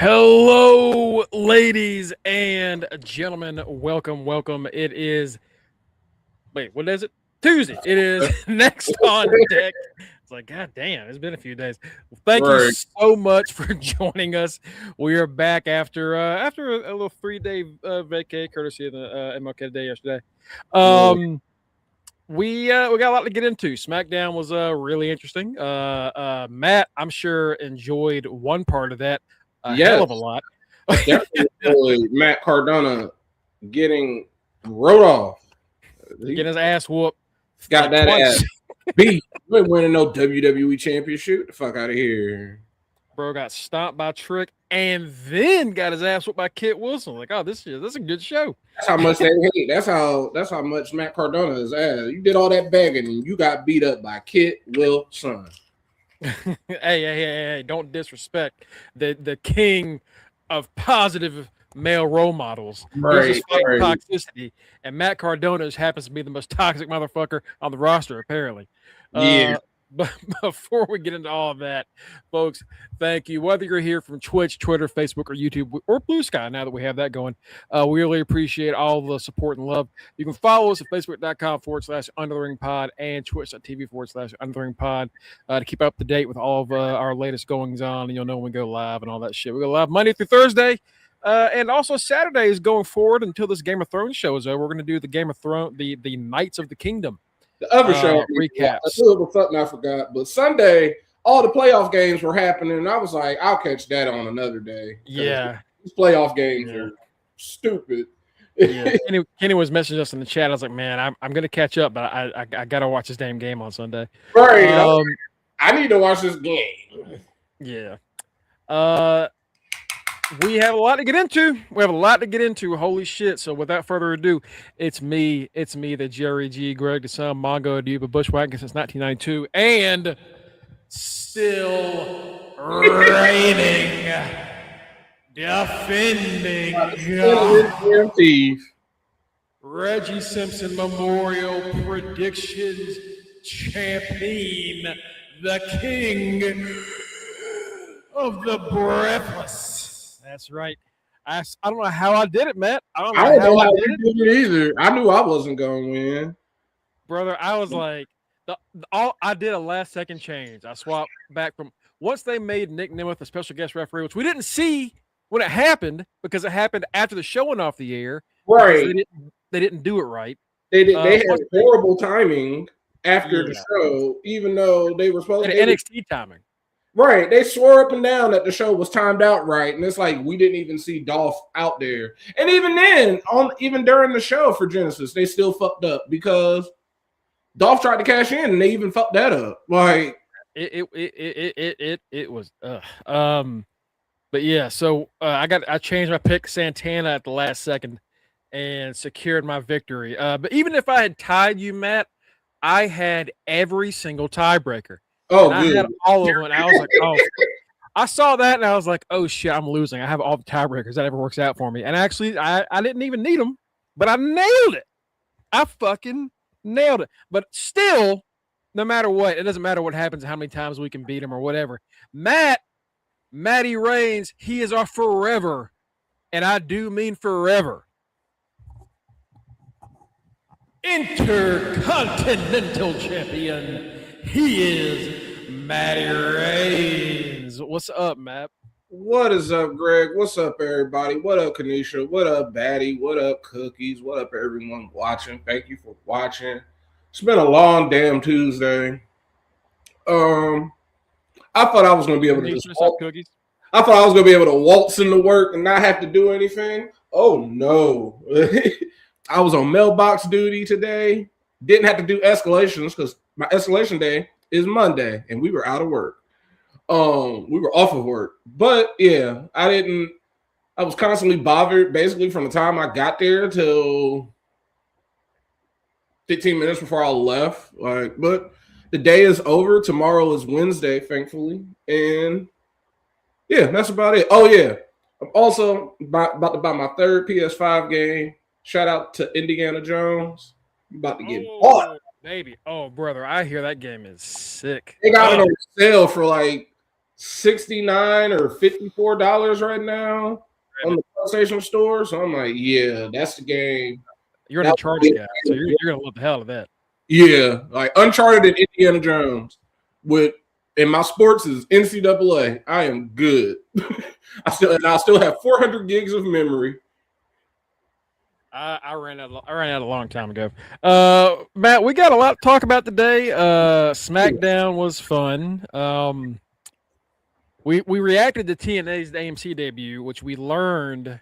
Hello, ladies and gentlemen. Welcome. It is, what is it? Tuesday. It is next on deck. It's like, God damn, it's been a few days. Well, thank you so much for joining us. We are back after a little 3-day vacay, courtesy of the MLK Day yesterday. We got a lot to get into. SmackDown was really interesting. Matt, I'm sure enjoyed one part of that hell of a lot. Definitely Matt Cardona getting wrote off. Getting his ass whooped. Got that twice. Ass beat. You ain't winning no WWE championship. Get the fuck out of here. Bro got stomped by Trick and then got his ass whooped by Kit Wilson. Like, oh, this is a good show. That's how much they hate. That's how much Matt Cardona is ass. You did all that begging and you got beat up by Kit Wilson. Hey, don't disrespect the king of positive male role models. Right, He's just fighting toxicity, and Matt Cardona happens to be the most toxic motherfucker on the roster, apparently. Yeah. But before we get into all of that, folks, thank you. Whether you're here from Twitch, Twitter, Facebook, or YouTube, or Blue Sky, now that we have that going, we really appreciate all the support and love. You can follow us at facebook.com/undertheringpod and twitch.tv/undertheringpod to keep up to date with all of our latest goings on. And you'll know when we go live and all that shit. We go live Monday through Thursday. And also Saturday is going forward until this Game of Thrones show is over. We're going to do the Game of Thrones, the Knights of the Kingdom. The other show recaps. I forgot. But Sunday, all the playoff games were happening, and I was like, I'll catch that on another day. Yeah. These playoff games are stupid. Yeah. Kenny was messaging us in the chat. I was like, man, I'm gonna catch up, but I gotta watch this damn game on Sunday. Right. I need to watch this game. Yeah. We have a lot to get into. Holy shit. So without further ado, it's me, the Jerry G, Greg the Son, Mongo Aduba, Bushwhacker since 1992, and still reigning, defending Reggie Simpson Memorial Predictions Champion, the King of the Breathless. That's right. I don't know how I did it, Matt. I don't know how I did it either. I knew I wasn't going to win. Brother, I was like, I did a last-second change. I swapped back from once they made Nick Nemeth a special guest referee, which we didn't see when it happened because it happened after the show went off the air. Right. They didn't do it right. They had horrible timing after the show, even though they were supposed to. NXT timing. Right. They swore up and down that the show was timed out right. And it's like we didn't even see Dolph out there. And even then, even during the show for Genesis, they still fucked up because Dolph tried to cash in and they even fucked that up. Like it was but yeah, so I changed my pick Santana at the last second and secured my victory. But even if I had tied you, Matt, I had every single tiebreaker. Oh, I had all of them. And I was like, oh, I saw that and I was like, oh shit, I'm losing. I have all the tiebreakers. That ever works out for me. And actually, I didn't even need them, but I nailed it. I fucking nailed it. But still, no matter what, it doesn't matter what happens, how many times we can beat him or whatever. Matty Reigns, he is our forever, and I do mean forever, Intercontinental Champion. He is Matty Reigns. What's up, Matt? What is up, Greg? What's up, everybody? What up, Kanisha? What up, Batty? What up, Cookies? What up, everyone watching? Thank you for watching. It's been a long damn Tuesday. I thought I was going to be able to just cookies. I thought I was going to be able to waltz into work and not have to do anything. Oh, no. I was on mailbox duty today. Didn't have to do escalations because my escalation day is Monday, and we were out of work. We were off of work. But, yeah, I was constantly bothered basically from the time I got there till 15 minutes before I left. But the day is over. Tomorrow is Wednesday, thankfully. And, yeah, that's about it. Oh, yeah. I'm also about to buy my third PS5 game. Shout out to Indiana Jones. I'm about to get bought. Baby. Oh, brother, I hear that game is sick. They got it on sale for like $69 or $54 right now on the PlayStation Store. So I'm like, yeah, that's the game. You're an Uncharted guy, so you're gonna love the hell of that. Yeah, like Uncharted and Indiana Jones. And my sports is NCAA. I am good. I still have 400 gigs of memory. I ran out a long time ago. Matt, we got a lot to talk about today. SmackDown was fun. We reacted to TNA's AMC debut, which we learned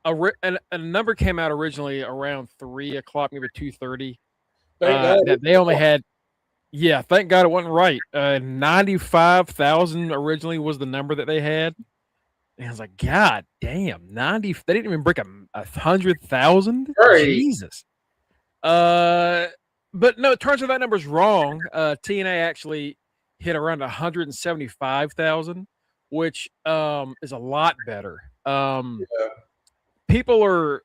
a number came out originally around 3:00, maybe 2:30. That they only had. Yeah, thank God it wasn't right. 95,000 originally was the number that they had. And I was like, God damn, 90. They didn't even break 100,000. Right. Jesus. But no, it turns out that number's wrong. TNA actually hit around 175,000, which is a lot better. People are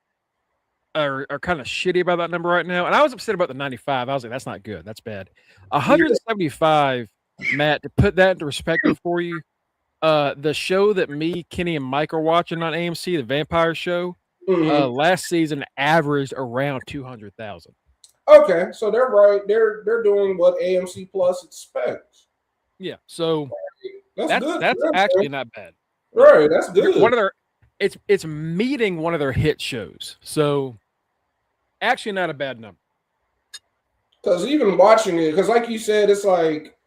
kind of shitty about that number right now, and I was upset about the 95. I was like, that's not good. That's bad. 175, Matt. To put that into perspective for you. The show that me, Kenny, and Mike are watching on AMC, the Vampire Show, last season averaged around 200,000. Okay, so they're right. They're doing what AMC Plus expects. Yeah, so that's good. That's actually not bad. Right, that's good. One of their it's meeting one of their hit shows, so actually not a bad number. Because even watching it, because like you said, it's like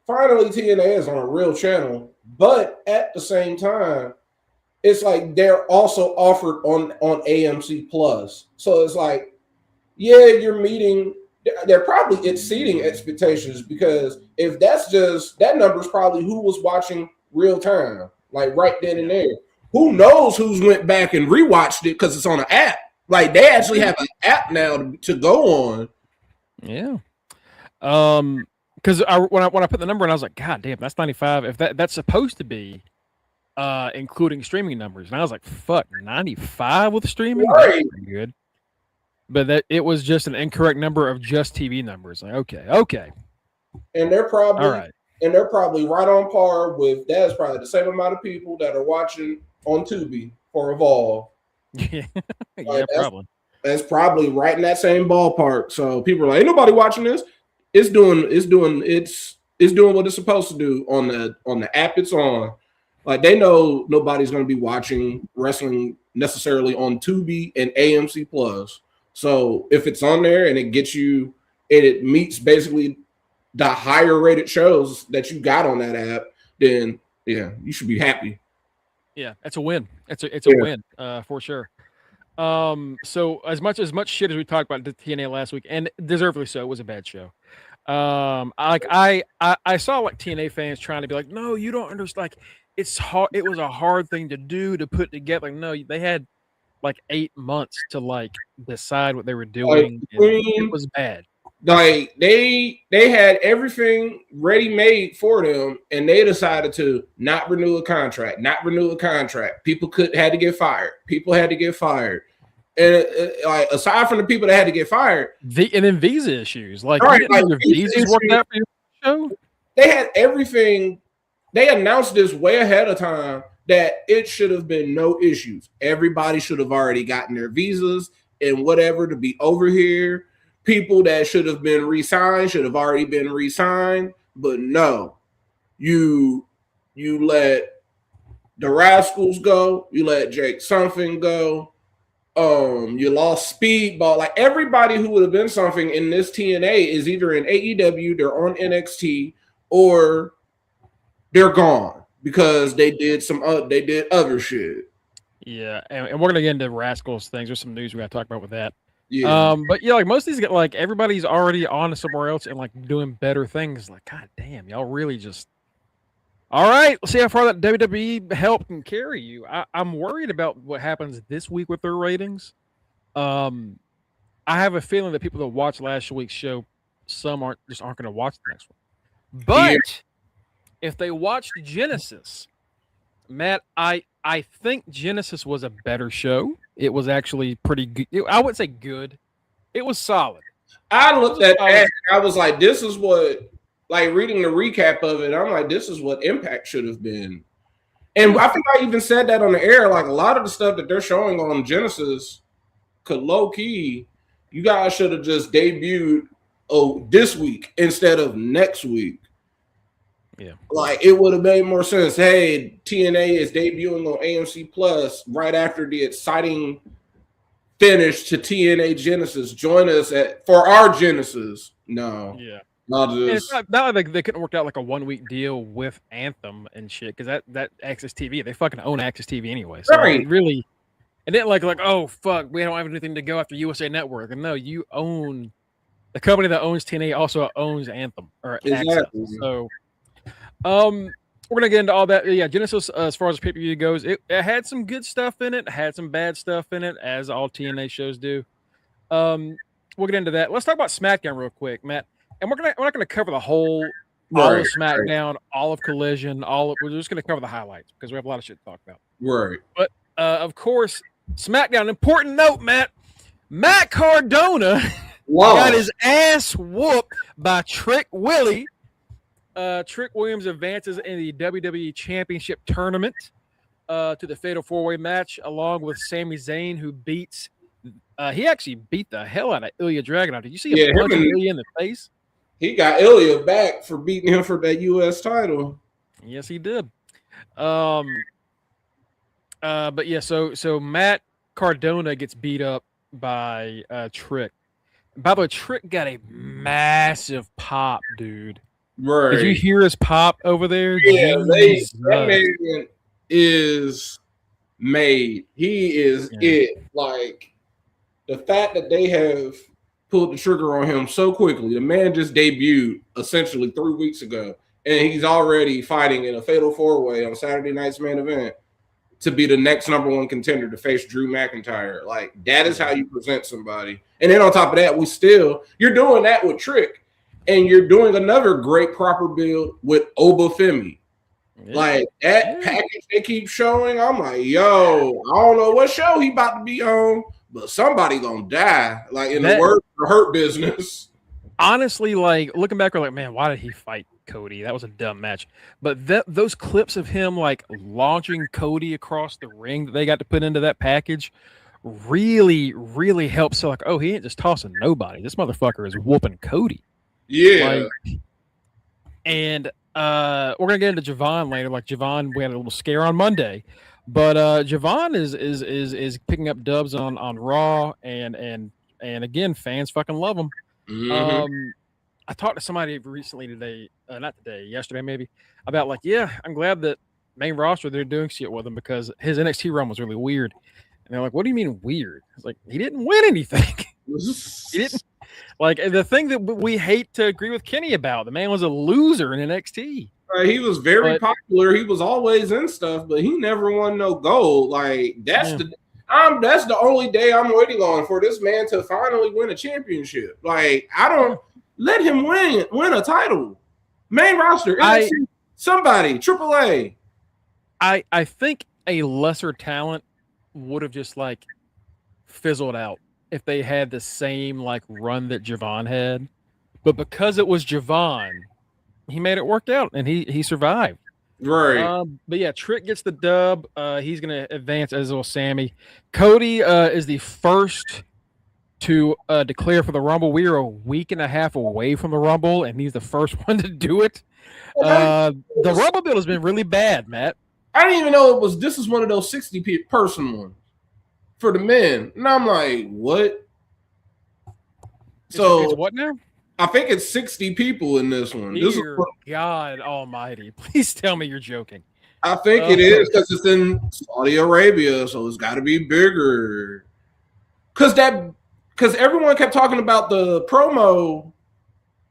finally TNA is on a real channel. But at the same time, it's like they're also offered on AMC Plus. So it's like, yeah, you're meeting. They're probably exceeding expectations because if that's just that number is probably who was watching real time, like right then and there. Who knows who's went back and rewatched it because it's on an app. Like they actually have an app now to go on. Yeah. Because when I put the number in, I was like, God damn, that's 95. If that's supposed to be including streaming numbers, and I was like, fuck, 95 with streaming, right. That's pretty good. But that it was just an incorrect number of just TV numbers. Like, okay. And they're probably all right. And they're probably right on par with that's probably the same amount of people that are watching on Tubi for Evolve. Yeah, yeah, probably. That's probably right in that same ballpark. So people are like, ain't nobody watching this. It's doing what it's supposed to do on the app it's on. Like they know nobody's going to be watching wrestling necessarily on Tubi and AMC Plus. So if it's on there and it gets you, and it meets basically the higher rated shows that you got on that app, then yeah, you should be happy. Yeah, it's a win. It's a win for sure. So as much shit as we talked about the TNA last week, and deservedly so, it was a bad show. I saw like TNA fans trying to be like, no, you don't understand. Like it's hard. It was a hard thing to do to put together. Like, no, they had like 8 months to like decide what they were doing. It was bad. Like they had everything ready made for them, and they decided to not renew a contract. People had to get fired. And like aside from the people that had to get fired, and then visa issues, like, right, your visas worked out for your show. They had everything. They announced this way ahead of time that it should have been no issues. Everybody should have already gotten their visas and whatever to be over here. People that should have been re-signed should have already been re-signed, but no, you let the Rascals go, you let Jake something go, you lost Speedball. Like everybody who would have been something in this TNA is either in AEW, they're on NXT, or they're gone because they did other shit. Yeah, and we're gonna get into Rascals things. There's some news we gotta talk about with that. Yeah. But yeah, like most of these, like everybody's already on somewhere else and like doing better things. Like, God damn, y'all really just. All right, let's see how far that WWE help can carry you. I'm worried about what happens this week with their ratings. I have a feeling that people that watched last week's show, some aren't going to watch the next one. But if they watched Genesis, Matt, I think Genesis was a better show. It was actually pretty good. I would say good. It was solid. I looked at that and I was like, this is what like reading the recap of it, I'm like, this is what Impact should have been. And I think I even said that on the air. Like a lot of the stuff that they're showing on Genesis could low key, you guys should have just debuted this week instead of next week. Yeah. Like it would have made more sense. Hey, TNA is debuting on AMC Plus right after the exciting finish to TNA Genesis. Join us for our Genesis. No. Yeah. Not And just it's not like they couldn't work out like a 1 week deal with Anthem and shit because that Access TV, they fucking own Access TV anyway. So Right. it really, and then like oh fuck, we don't have anything to go after USA Network. And no, you own the company that owns TNA also owns Anthem or Exactly. Access. So we're gonna get into all that. Yeah, Genesis as far as pay-per-view goes, it had some good stuff in it, had some bad stuff in it, as all TNA shows do. We'll get into that. Let's talk about SmackDown real quick, Matt. And we're not gonna cover the whole all of SmackDown, all of Collision, we're just gonna cover the highlights because we have a lot of shit to talk about. Right. But of course, SmackDown, important note, Matt Cardona got his ass whooped by Trick Willie. Trick Williams advances in the WWE Championship tournament to the Fatal 4-Way match, along with Sami Zayn, who beats. He actually beat the hell out of Ilya Dragunov. Did you see a punch Ilya in the face? He got Ilya back for beating him for that U.S. title. Yes, he did. But yeah, so Matt Cardona gets beat up by Trick. By the way, Trick got a massive pop, dude. Right. Did you hear his pop over there? Yeah, that man is made. He is it. Like the fact that they have pulled the trigger on him so quickly. The man just debuted essentially 3 weeks ago, and he's already fighting in a Fatal 4-Way on Saturday night's main event to be the next number one contender to face Drew McIntyre. Like that is how you present somebody. And then on top of that, you're doing that with Trick. And you're doing another great proper build with Obafemi. Yeah. Like that package they keep showing, I'm like, yo, I don't know what show he about to be on, but somebody gonna die. Like in the word of Hurt Business. Honestly, like looking back, we're like, man, why did he fight Cody? That was a dumb match. But those clips of him like launching Cody across the ring that they got to put into that package really, really helps. So like, oh, he ain't just tossing nobody. This motherfucker is whooping Cody. Yeah. And we're gonna get into Javon later. Like Javon, we had a little scare on Monday, but Javon is picking up dubs on Raw, and again, fans fucking love him. Mm-hmm. I talked to somebody recently today, not today, yesterday maybe, about like, yeah, I'm glad that main roster they're doing shit with him because his NXT run was really weird. And they're like, what do you mean weird? It's like he didn't win anything. He didn't. Like the thing that we hate to agree with Kenny about, the man was a loser in NXT. He was very popular. He was always in stuff, but he never won no gold. Like that's the only day I'm waiting on for this man to finally win a championship. Like I don't let him win a title. Main roster, NXT, somebody, AAA. I think a lesser talent would have just like fizzled out if they had the same like run that Javon had, but because it was Javon, he made it work out and he survived. Right. But yeah, Trick gets the dub. He's gonna advance, as will Sammy. Cody is the first to declare for the Rumble. We are a week and a half away from the Rumble, and he's the first one to do it. The Rumble build has been really bad, Matt. I didn't even know this is one of those 60-person ones for the men. And I'm like, what? It's what now? I think it's 60 people in this one. Dear God Almighty. Please tell me you're joking. I think it is because it's in Saudi Arabia, so it's got to be bigger. Because everyone kept talking about the promo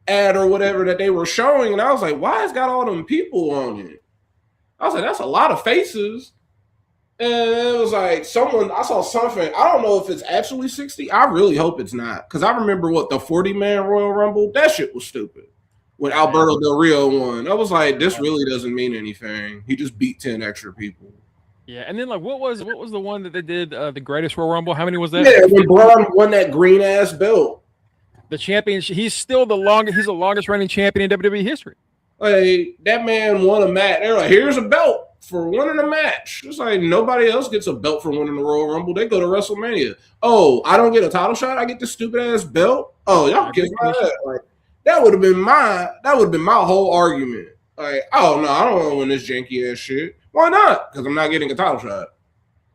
ad or whatever that they were showing, and I was like, why has got all them people on it? I was like, that's a lot of faces. And it was like I saw something. I don't know if it's actually 60. I really hope it's not. Because I remember the 40-man Royal Rumble, that shit was stupid. When Alberto Del Rio won. I was like, this really doesn't mean anything. He just beat 10 extra people. Yeah, and then like what was the one that they did, the greatest Royal Rumble? How many was that? Yeah, when Braun won that green ass belt. The championship. He's still the longest. He's the longest reigning champion in WWE history. Like that man won a match. They're like, here's a belt for winning a match. It's like nobody else gets a belt for winning the Royal Rumble. They go to WrestleMania. Oh, I don't get a title shot. I get this stupid ass belt. Oh, y'all kiss my ass. Like that would have been my whole argument. Like, oh no, I don't want to win this janky ass shit. Why not? Because I'm not getting a title shot.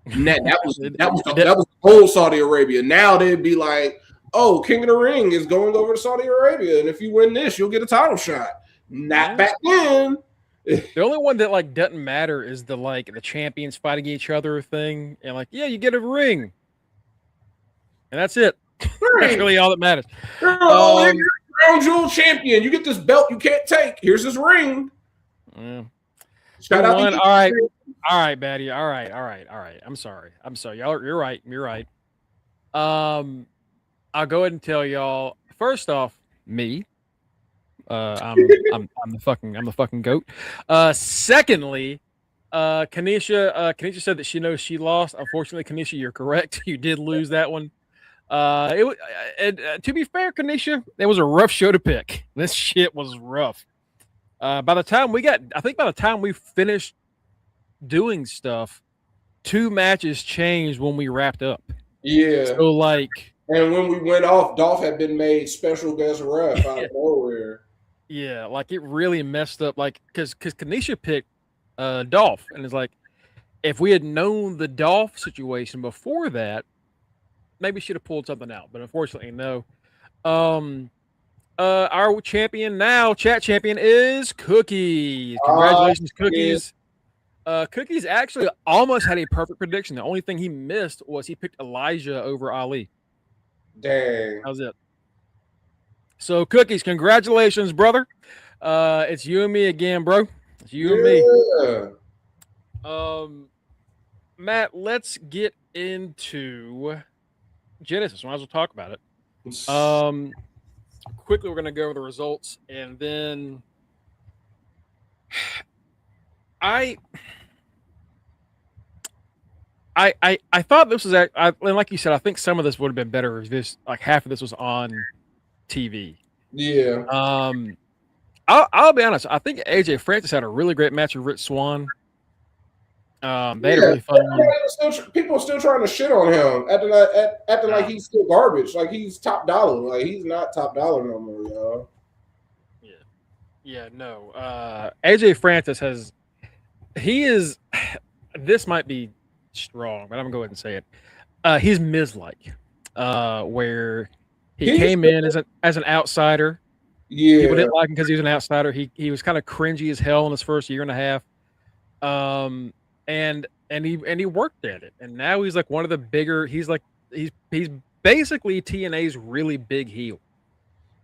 That was old Saudi Arabia. Now they'd be like, oh, King of the Ring is going over to Saudi Arabia, and if you win this, you'll get a title shot. Not back then. The only one that like doesn't matter is the champions fighting each other thing, and like, yeah, you get a ring, and that's it. Right. That's really all that matters. You're crown jewel champion. You get this belt you can't take. Here's this ring. Shout out to all right, Batty. All right. I'm sorry. Y'all, you're right. I'll go ahead and tell y'all. First off, me. I'm the fucking goat. Secondly, Kanisha said that she knows she lost. Unfortunately, Kanisha, you're correct. You did lose that one. To be fair, Kanisha, it was a rough show to pick. This shit was rough. By the time we finished doing stuff, 2 matches changed when we wrapped up. Yeah. So like, and when we went off, Dolph had been made special guest ref out of nowhere. Yeah, like it really messed up. Like, because Kanisha picked Dolph, and it's like, if we had known the Dolph situation before that, maybe should have pulled something out. But unfortunately, no. Our champion now, chat champion, is Cookies. Congratulations, Cookies. Cookies actually almost had a perfect prediction. The only thing he missed was he picked Elijah over Ali. Dang. How's it? So, Cookies, congratulations, brother. It's you and me again, bro. It's you and me. Matt, let's get into Genesis. Might as well talk about it. Quickly, we're going to go over the results, and then I thought this was and like you said, I think some of this would have been better if this, like half of this was on TV. Yeah. I'll be honest. I think AJ Francis had a really great match with Rich Swann. They had a really fun one. People are still trying to shit on him, acting like he's still garbage. Like he's top dollar. Like he's not top dollar no more, y'all. Yeah, no. AJ Francis this might be strong, but I'm gonna go ahead and say it. He's Miz-like, where he came in as an outsider. Yeah, people didn't like him because he was an outsider. He was kind of cringy as hell in his first year and a half. And he worked at it, and now he's like one of the bigger. He's basically TNA's really big heel.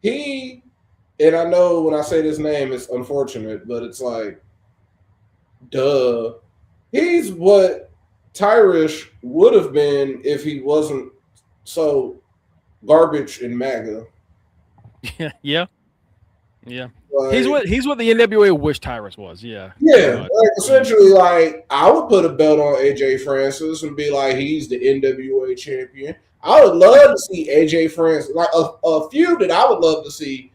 And I know when I say this name, it's unfortunate, but it's like, duh. He's what Tyrish would have been if he wasn't so garbage in MAGA. Yeah. Like, he's what the NWA wish Tyrus was. Yeah. Like essentially, like I would put a belt on AJ Francis and be like, he's the NWA champion. I would love to see AJ Francis, like a feud that I would love to see.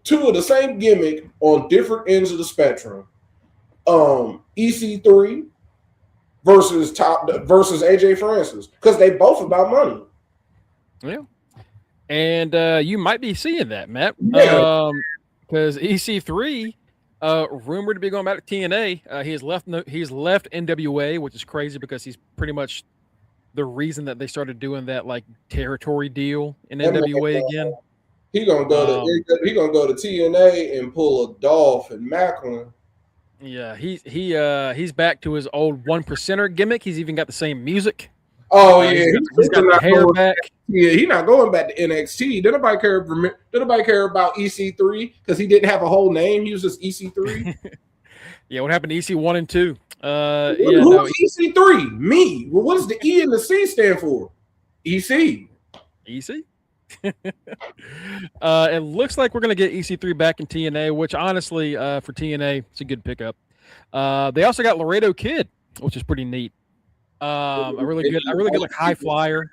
2 of the same gimmick on different ends of the spectrum. EC3 versus AJ Francis, because they both about money. Yeah. And you might be seeing that, Matt. Yeah. Because EC3, rumored to be going back to TNA. He's left NWA, which is crazy because he's pretty much the reason that they started doing that like territory deal in NWA again. He gonna go to TNA and pull a Dolph and Macklin. Yeah, he's back to his old 1%er gimmick. He's even got the same music. Oh yeah, he's got the hair back. Yeah, he's not going back to NXT. Did nobody care about EC3 because he didn't have a whole name? He was just EC3. Yeah, what happened to EC1 and 2? Who's EC3? Me. Well, what does the E and the C stand for? EC. It looks like we're gonna get EC3 back in TNA, which honestly, for TNA, it's a good pickup. They also got Laredo Kid, which is pretty neat. A really good like high flyer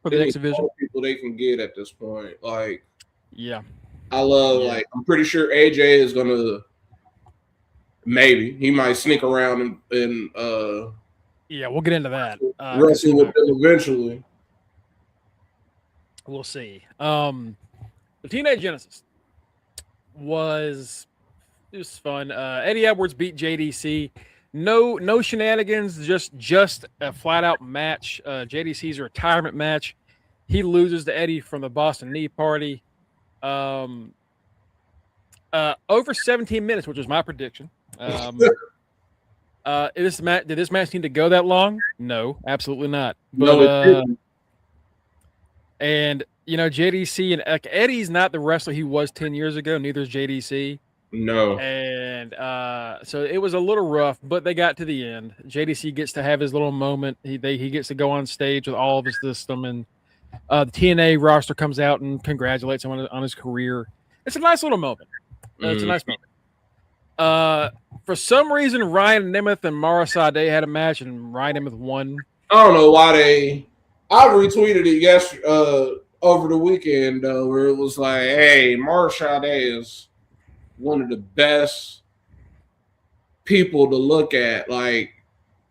for the next division. People they can get at this point, like Yeah. I love like I'm pretty sure AJ is gonna maybe he might sneak around and yeah, we'll get into that. wrestle with them eventually. We'll see. The Teenage Genesis was fun. Eddie Edwards beat JDC. No shenanigans, just a flat out match. JDC's a retirement match. He loses to Eddie from the Boston Knee Party. Over 17 minutes, which was my prediction. Did this match need to go that long? No, absolutely not. But and you know, JDC and Eddie's not the wrestler he was 10 years ago. Neither is JDC. No. And so it was a little rough, but they got to the end. JDC gets to have his little moment. He gets to go on stage with all of his system, and the TNA roster comes out and congratulates him on his career. It's a nice little moment. It's a nice moment. For some reason, Ryan Nemeth and Mara Sade had a match, and Ryan Nemeth won. I don't know why I retweeted it over the weekend where it was like, "Hey, Mara Sade is one of the best people to look at, like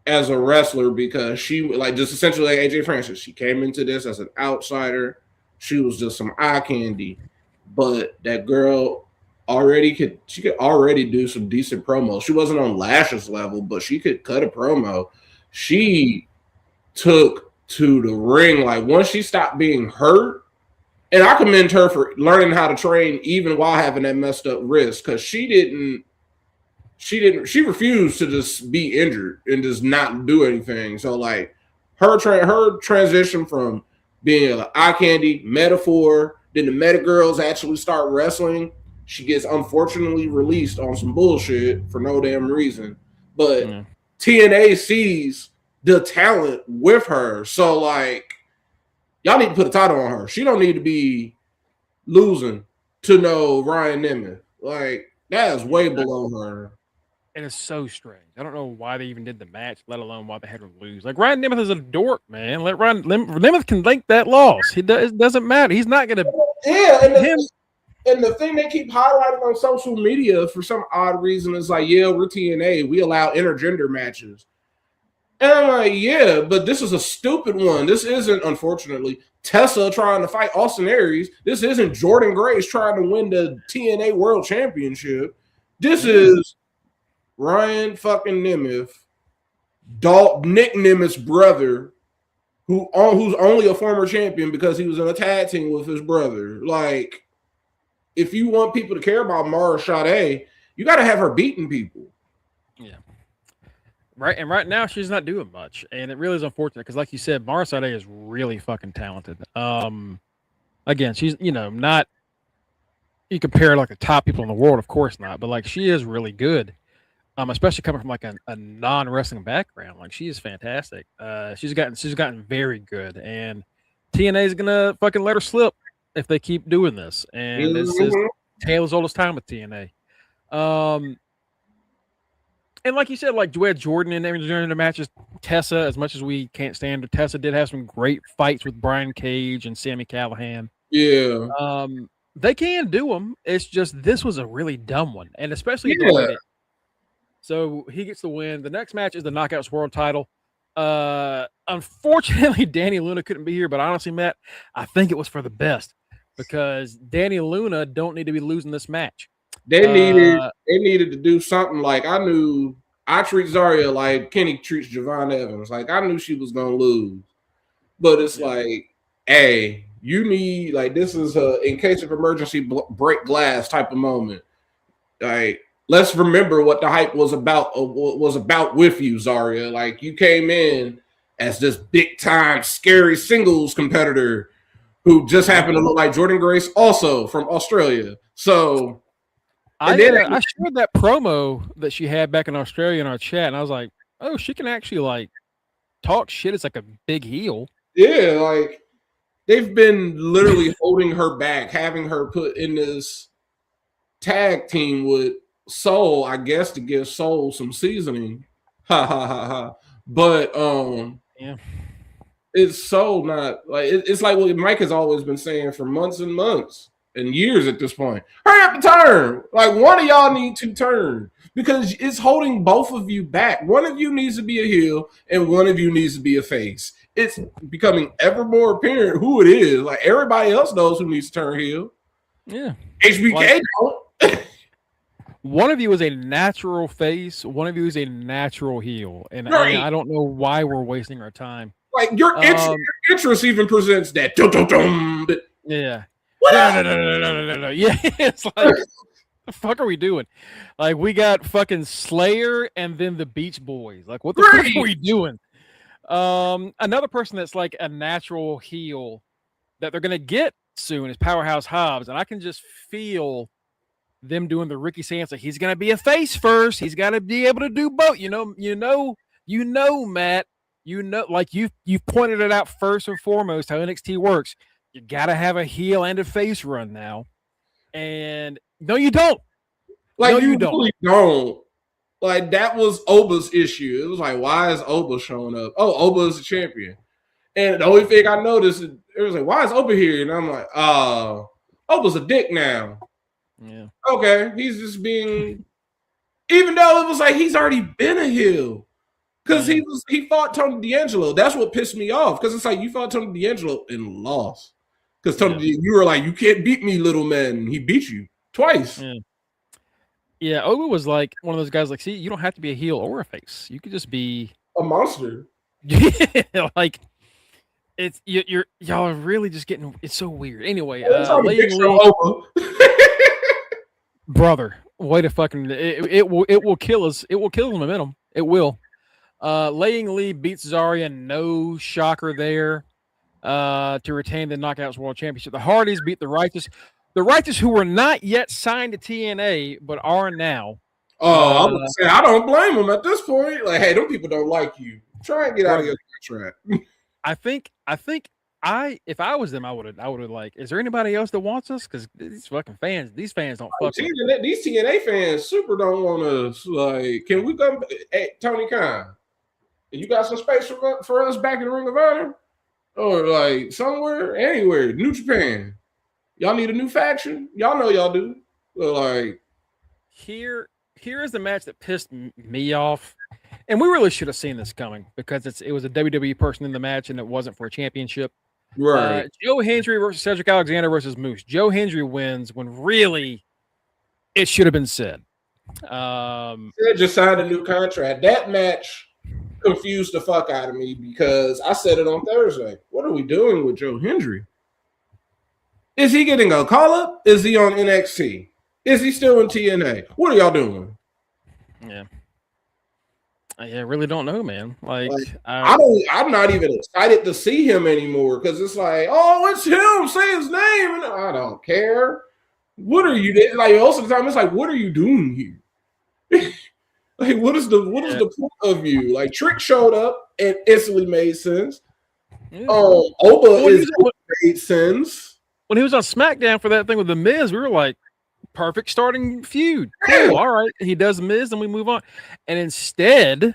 as a wrestler, because she like just essentially like AJ Francis. She came into this as an outsider. She was just some eye candy, but that girl." She could already do some decent promos. She wasn't on Lash's level, but she could cut a promo. She took to the ring like once she stopped being hurt, and I commend her for learning how to train even while having that messed up wrist, because she refused to just be injured and just not do anything. So like her transition from being an eye candy metaphor, then the meta girls actually start wrestling. She gets unfortunately released on some bullshit for no damn reason. But TNA sees the talent with her. So, like, y'all need to put a title on her. She don't need to be losing to no Ryan Nemeth. Like, that is way below her. And it's so strange. I don't know why they even did the match, let alone why they had her lose. Like, Ryan Nemeth is a dork, man. Let Ryan Nemeth can link that loss. It doesn't matter. He's not going to. Yeah, and the thing they keep highlighting on social media for some odd reason is like, yeah, we're TNA. We allow intergender matches. And I'm like, yeah, but this is a stupid one. This isn't, unfortunately, Tessa trying to fight Austin Aries. This isn't Jordan Grace trying to win the TNA World Championship. This is Ryan fucking Nemeth, Nick Nemeth's brother, who's only a former champion because he was in a tag team with his brother. Like, if you want people to care about Mara Sade, you got to have her beating people. Yeah. Right. And right now, she's not doing much. And it really is unfortunate because, like you said, Mara Sade is really fucking talented. Again, she's, not, you compare like the top people in the world, of course not, but like she is really good. Especially coming from like a non-wrestling background. Like she is fantastic. She's gotten very good. And TNA is going to fucking let her slip if they keep doing this. And this is Taylor's oldest time with TNA. And like you said, like we had Jordan in there during the matches. Tessa, as much as we can't stand her, Tessa did have some great fights with Brian Cage and Sami Callihan. Yeah. They can do them. It's just this was a really dumb one. And especially the way so he gets the win. The next match is the Knockouts World title. Unfortunately, Danny Luna couldn't be here, but honestly, Matt, I think it was for the best because Danny Luna don't need to be losing this match. They needed to do something. Like I treat Zarya like Kenny treats Javon Evans. Like I knew she was gonna lose, but it's like, hey, you need like this is a in case of emergency break glass type of moment. Like let's remember what the hype was about with you, Zarya. Like you came in as this big time scary singles competitor who just happened to look like Jordan Grace, also from Australia. So I shared that promo that she had back in Australia in our chat, and I was like, oh, she can actually like talk shit. It's like a big heel. Yeah, like they've been literally holding her back, having her put in this tag team with Soul, I guess, to give Soul some seasoning. Ha ha ha ha. But yeah, it's so not like it's like what Mike has always been saying for months and months. in years at this point. Hurry up and turn. Like, one of y'all need to turn because it's holding both of you back. One of you needs to be a heel and one of you needs to be a face. It's becoming ever more apparent who it is. Like, everybody else knows who needs to turn heel. Yeah. HBK don't. One of you is a natural face. One of you is a natural heel. And Right. I don't know why we're wasting our time. Like, your interest even presents that. Yeah. What No. Yeah. It's like, what the fuck are we doing? Like, we got fucking Slayer and then the Beach Boys. Like, what the fuck are we doing? Another person that's like a natural heel that they're gonna get soon is Powerhouse Hobbs, and I can just feel them doing the Ricky Sansa. He's gonna be a face first. He's got to be able to do both. You know, Matt. You know, like you've pointed it out first and foremost how NXT works. You got to have a heel and a face run now, and no, you don't. Like, No, you you don't. really don't. Like, that was Oba's issue. It was like, why is Oba showing up? Oh, Oba is the champion. And the only thing I noticed, it was like, why is Oba here? And I'm like, Oba's a dick now. Yeah. Okay, he's just being, even though it was like he's already been a heel. Because he fought Tony D'Angelo. That's what pissed me off. Because it's like, you fought Tony D'Angelo and lost. Because you were like, you can't beat me, little man. He beat you twice. Yeah, Oba was like one of those guys. Like, see, you don't have to be a heel or a face. You could just be a monster. Like, it's y'all are really just getting. It's so weird. Anyway, brother, way to fucking it will kill us. It will kill the momentum. It will. Laying Lee beats Zarya. No shocker there. To retain the Knockouts World Championship. The Hardys beat the Righteous. The Righteous, who were not yet signed to TNA, but are now. Oh, I'm gonna say, I don't blame them at this point. Like, hey, them people don't like you. Try and get out of your contract. I think if I was them, I would have like, is there anybody else that wants us? Because these fucking fans, these fans don't fuck. These TNA fans super don't want us. Like, can we come? Hey, Tony Khan, you got some space for us back in the Ring of Honor, or like somewhere, anywhere, New Japan. Y'all need a new faction? Y'all know y'all do. So, like, here is the match that pissed me off, and we really should have seen this coming because it was a WWE person in the match and it wasn't for a championship. Right. Joe Hendry versus Cedric Alexander versus Moose. Joe Hendry wins when really it should have been said. Sid just signed a new contract. That match confused the fuck out of me because I said it on Thursday. What are we doing with Joe Hendry? Is he getting a call up? Is he on NXT? Is he still in TNA? What are y'all doing? Yeah. I really don't know, man. Like I'm not even excited to see him anymore because it's like, oh, it's him. Say his name. And I don't care. What are you doing? Like, most of the time, it's like, what are you doing here? Like, what is the point of you? Like, Trick showed up and instantly made sense. Yeah. Oba made sense. When he was on SmackDown for that thing with the Miz, we were like, perfect starting feud. Cool. All right. He does Miz and we move on. And instead,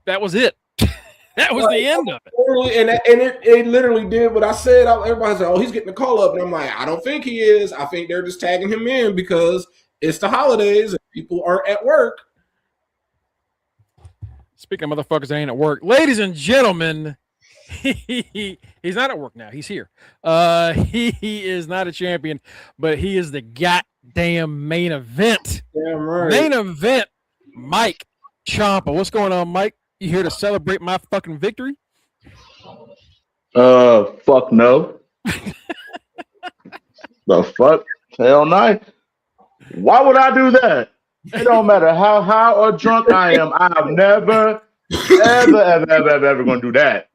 that was it. That was the end of it. And it literally did what I said. Everybody said, oh, he's getting a call up. And I'm like, I don't think he is. I think they're just tagging him in because it's the holidays and people aren't at work. Speaking of motherfuckers that ain't at work, ladies and gentlemen, he's not at work now. He's here. He is not a champion, but he is the goddamn main event. Damn right. Main event, Mike Ciampa. What's going on, Mike? You here to celebrate my fucking victory? Fuck no. The fuck? Hell no. Why would I do that? It don't matter how high or drunk I am. I'm never, ever gonna do that.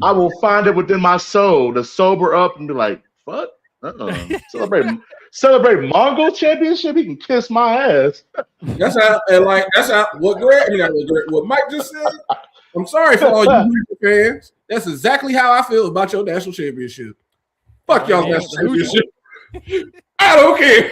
I will find it within my soul to sober up and be like, fuck. Celebrate Mongol championship. He can kiss my ass. That's how what Mike just said. I'm sorry for all you fans. That's exactly how I feel about your national championship. Fuck y'all national championship. I don't care.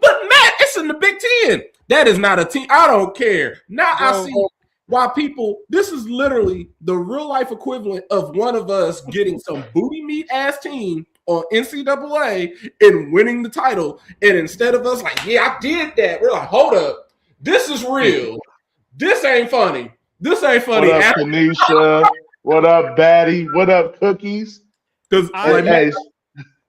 But Matt, it's in the Big Ten. That is not a team. I don't care. Now I see why people. This is literally the real life equivalent of one of us getting some booty meat ass team on NCAA and winning the title. And instead of us like, yeah, I did that, we're like, hold up, this is real. This ain't funny. This ain't funny. What up, Tanisha? What up, Batty? What up, Cookies? Because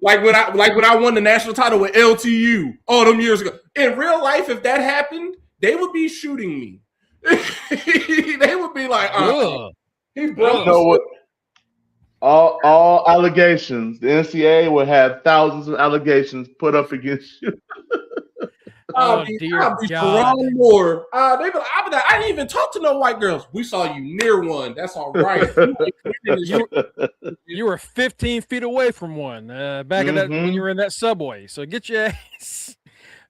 like when I won the national title with LTU all them years ago. In real life, if that happened, they would be shooting me. They would be like, he broke. You know what? All allegations. The NCAA would have thousands of allegations put up against you. Oh, dear God. More. I didn't even talk to no white girls. We saw you near one. That's all right. You were 15 feet away from one back in that when you were in that subway. So get your ass.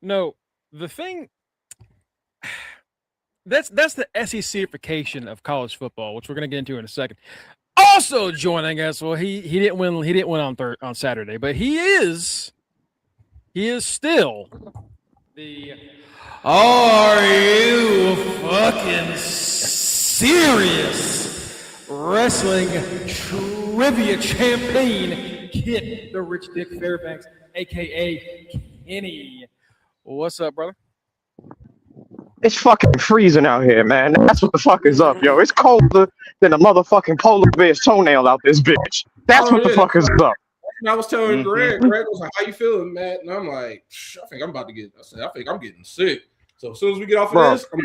No, the thing that's the SEC-ification of college football, which we're going to get into in a second. Also joining us, well, he didn't win on Saturday, but he is still the Are You Fucking Serious Wrestling Trivia Champion, Kit the Rich Dick Fairbanks, aka Kenny. What's up, brother? It's fucking freezing out here, man. That's what the fuck is up, yo. It's colder than a motherfucking polar bear's toenail out this bitch. That's what the fuck is up. And I was telling Greg was like, how you feeling, Matt? And I'm like, I think I'm getting sick. So as soon as we get off of this, I'm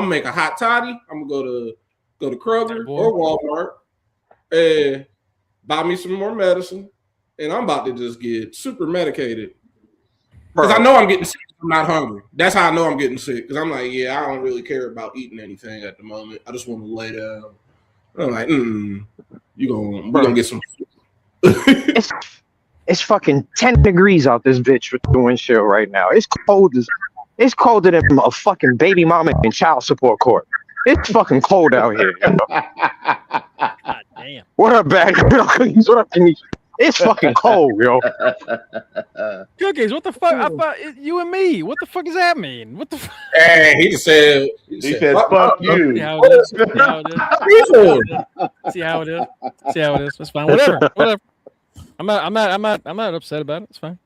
gonna make a hot toddy. I'm gonna go to Kroger or Walmart and buy me some more medicine. And I'm about to just get super medicated. Because I know I'm getting sick. I'm not hungry. That's how I know I'm getting sick. Because I'm like, yeah, I don't really care about eating anything at the moment. I just want to lay down. I'm like, we're gonna get some. It's fucking 10 degrees out this bitch with the windshield right now. It's colder than a fucking baby mama in child support court. It's fucking cold out here. God damn. What up, bad Cookies? What up, Kenny? It's fucking cold, yo. Cookies, what the fuck? I thought you and me. What the fuck does that mean? What the fuck? Hey, he said, fuck you. See how it is. See how it is. It's fine. Whatever. I'm not upset about it. It's fine.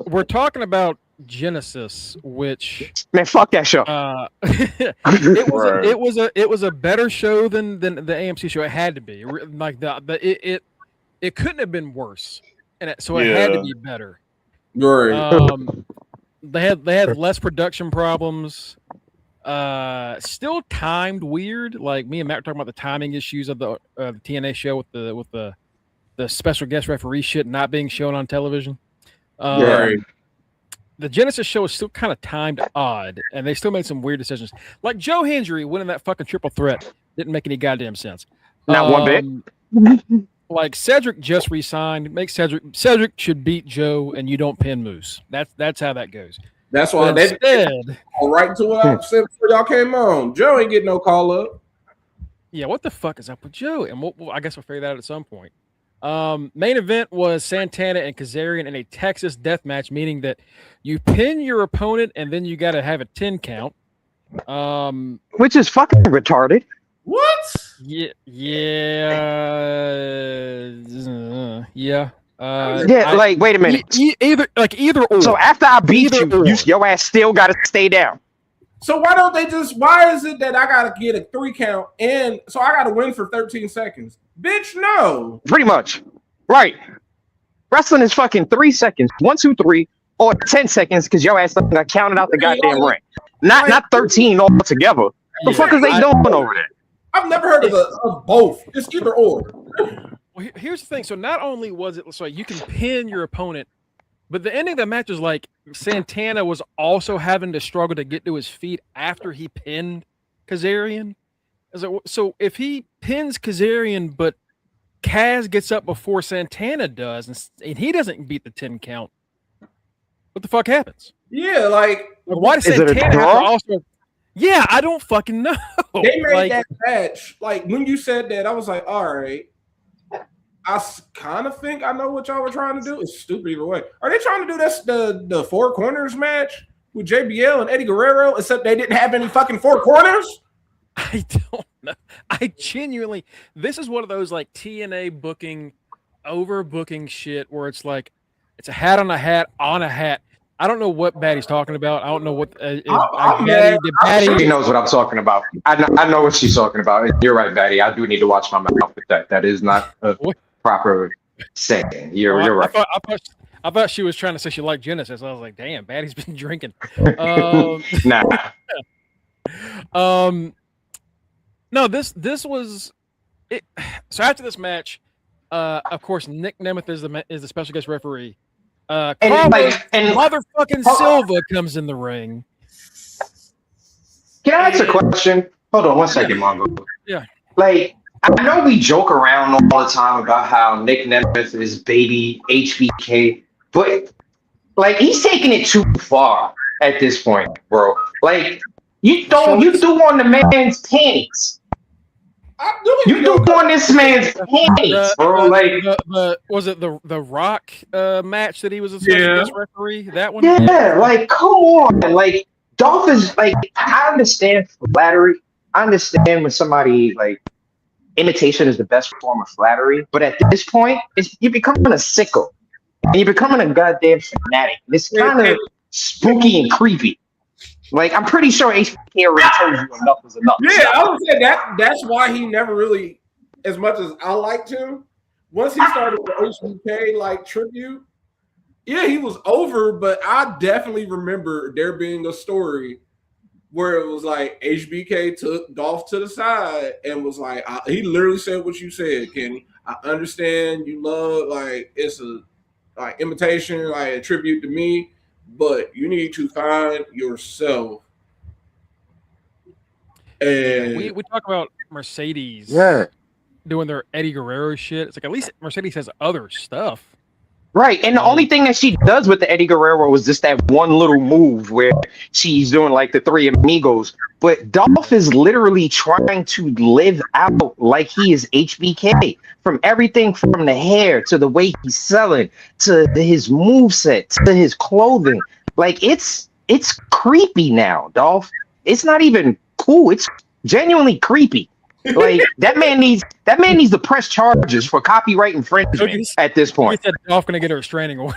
We're talking about Genesis, which man, fuck that show. It was a better show than the AMC show. It had to be like it couldn't have been worse, and it had to be better. Right. They had less production problems. Still timed weird. Like me and Matt were talking about the timing issues of the TNA show with the special guest referee shit not being shown on television. Right. The Genesis show is still kind of timed odd, and they still made some weird decisions. Like Joe Hendry winning that fucking triple threat didn't make any goddamn sense. Not one bit. Like Cedric just re-signed. Cedric should beat Joe, and you don't pin Moose. That's how that goes. That's why they right to what I said before y'all came on. Joe ain't getting no call up. Yeah, what the fuck is up with Joe? And I guess we'll figure that out at some point. Main event was Santana and Kazarian in a Texas death match, meaning that you pin your opponent and then you got to have a 10 count. Which is fucking retarded. What? Yeah. Like, wait a minute. Either or. So after I beat you, your ass still got to stay down. So why is it that I got to get a 3 count and so I got to win for 13 seconds? Bitch, no. Pretty much. Right. Wrestling is fucking 3 seconds. 1, 2, 3, or 10 seconds because your ass got counted out the goddamn ring. Not 13 altogether. The fuck is they doing over there? I've never heard of both. It's either or. Well, here's the thing. So not only was it so you can pin your opponent, but the ending of the match was like Santana was also having to struggle to get to his feet after he pinned Kazarian. So if he pins Kazarian, but Kaz gets up before Santana does, and he doesn't beat the 10 count, what the fuck happens? Yeah, like why does Santana have to also? Yeah, I don't fucking know. They made that match. Like when you said that, I was like, all right. I kind of think I know what y'all were trying to do. It's stupid either way. Are they trying to do this the 4 corners match with JBL and Eddie Guerrero? Except they didn't have any fucking 4 corners. I don't know. I genuinely, this is one of those like TNA booking overbooking shit where it's like it's a hat on a hat on a hat. I don't know what Batty's talking about. I don't know what She knows what I'm talking about. I know what she's talking about. You're right, Batty. I do need to watch my mouth with that. That is not a proper saying. You're right. I thought she was trying to say she liked Genesis. I was like, damn, Batty's been drinking. Nah. No, this was it. So after this match, of course, Nick Nemeth is the special guest referee. Motherfucking Silva comes in the ring. Can I ask a question? Hold on one second, Mongo. Yeah. Like, I know we joke around all the time about how Nick Nemeth is baby HBK, but like he's taking it too far at this point, bro. Like, you do on the man's panties. You do on this man's panties, bro. Was it the Rock match that he was a special guest referee? That one? Yeah, like come on. Like Dolph is like, I understand flattery. I understand when somebody like imitation is the best form of flattery, but at this point, you're becoming a sicko. And you're becoming a goddamn fanatic. It's kind of spooky and creepy. Like, I'm pretty sure HBK already told you enough is enough. Yeah, I would say that's why he never really, as much as I liked him, once he started the HBK like tribute, yeah, he was over, but I definitely remember there being a story where it was like HBK took Dolph to the side and was like, he literally said what you said, Kenny. I understand you love, like, it's a like imitation, like a tribute to me, but you need to find yourself. And we talk about Mercedes doing their Eddie Guerrero shit. It's like at least Mercedes has other stuff. Right, and the only thing that she does with the Eddie Guerrero was just that one little move where she's doing like the Three Amigos. But Dolph is literally trying to live out like he is HBK, from everything from the hair to the way he's selling to his moveset to his clothing. Like it's creepy now, Dolph. It's not even cool. It's genuinely creepy. Like that man needs to press charges for copyright infringement at this point. He said Dolph gonna get a restraining order.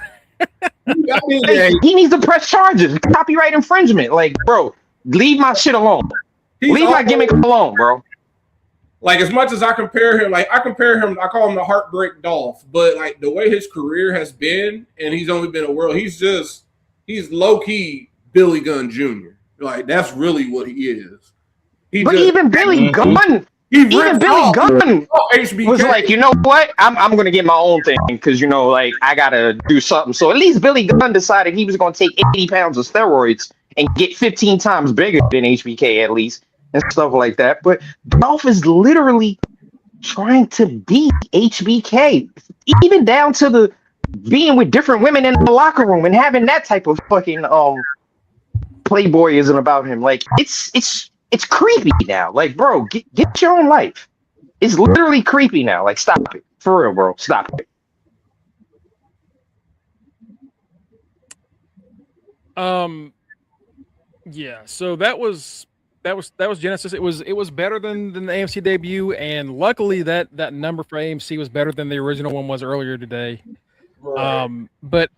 He needs to press charges, copyright infringement. Like, bro, leave my shit alone. Leave my gimmick alone, bro. Like, as much as I compare him, I call him the Heartbreak Dolph, but like the way his career has been, and he's only been a world, he's low key Billy Gunn Jr. Like, that's really what he is. Even Billy Gunn. Even Billy Gunn was like, you know what? I'm gonna get my own thing because like I gotta do something. So at least Billy Gunn decided he was gonna take 80 pounds of steroids and get 15 times bigger than HBK at least and stuff like that. But Dolph is literally trying to be HBK, even down to the being with different women in the locker room and having that type of fucking playboyism about him. Like it's creepy now. Like, bro, get your own life. It's literally creepy now. Like, stop it. For real, bro. Stop it. Yeah, so that was Genesis. It was better than the AMC debut, and luckily that number for AMC was better than the original one was earlier today. Right. But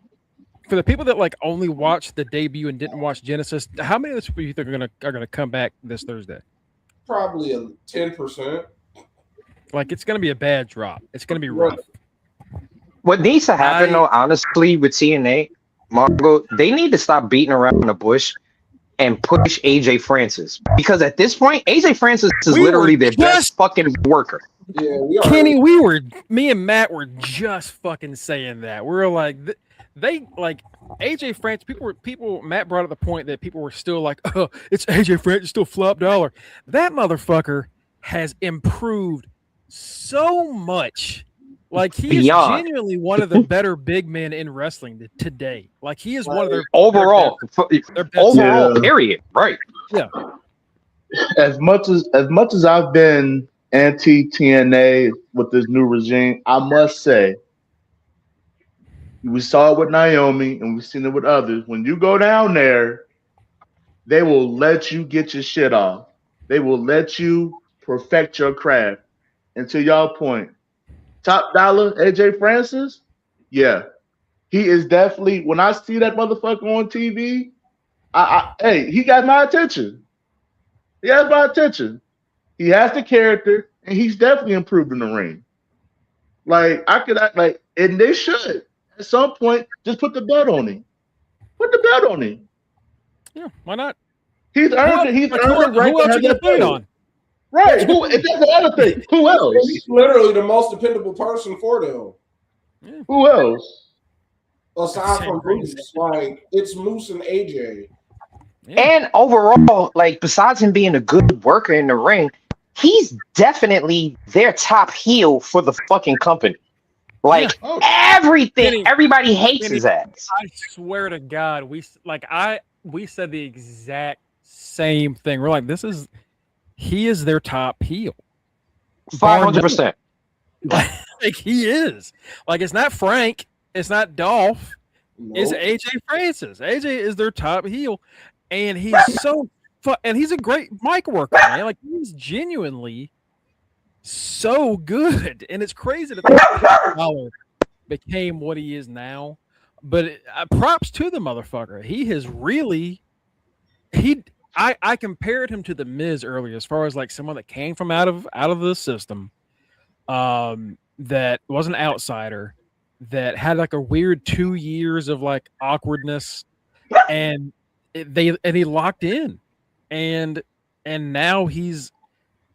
for the people that like only watched the debut and didn't watch Genesis, how many of those people you think are gonna come back this Thursday? Probably a 10%. Like, it's gonna be a bad drop. It's gonna be rough. What needs to happen though, honestly, with TNA, Margo, they need to stop beating around the bush and push AJ Francis, because at this point, AJ Francis is literally their best fucking worker. Yeah, we are. Kenny, me and Matt were just fucking saying that. We were like. They like AJ Francis. Matt brought up the point that people were still like, "Oh, it's AJ Francis, still flop dollar." That motherfucker has improved so much. Like, he is genuinely one of the better big men in wrestling today. Like, he is one of their overall, period. Right? Yeah. As much as I've been anti TNA with this new regime, I must say. We saw it with Naomi, and we've seen it with others. When you go down there, they will let you get your shit off. They will let you perfect your craft. And to y'all point, Top Dollar, AJ Francis, yeah, he is definitely. When I see that motherfucker on TV, hey, he got my attention. He has my attention. He has the character, and he's definitely improved in the ring. Like I could act like, and they should at some point just put the belt on him. Put the belt on him. Yeah, why not? He's earned it. He's earned the right Who to else have you that gonna put it belt. on? Right. Who? And that's the other thing. Who else? He's literally the most dependable person for them. Yeah. Who else? Aside from Same Moose, like it's Moose and AJ. Yeah. And overall, like besides him being a good worker in the ring, he's definitely their top heel for the fucking company. Like Oh, everything, everybody hates his ass. I swear to God, we said the exact same thing. We're like, he is their top heel. 500%. Like he is. Like it's not Frank, it's not Dolph, it's Nope. AJ Francis. AJ is their top heel, and he's and he's a great mic worker, man. Like he's genuinely so good, and it's crazy to think that Dollar became what he is now. But props to the motherfucker. He has really I compared him to the Miz earlier as far as like someone that came from out of the system, that was an outsider, that had like a weird 2 years of like awkwardness, and he locked in, and now he's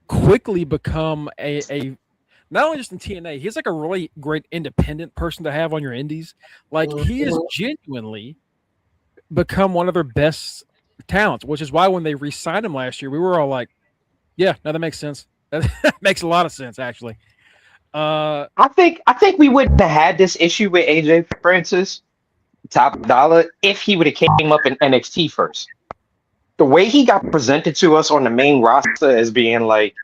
quickly become a not only just in TNA, he's like a really great independent person to have on your indies. Like he has genuinely become one of their best talents, which is why when they re-signed him last year, we were all like, yeah, no, that makes sense. That makes a lot of sense, actually. I think we wouldn't have had this issue with AJ Francis, Top Dollar, if he would have came up in NXT first. The way he got presented to us on the main roster as being like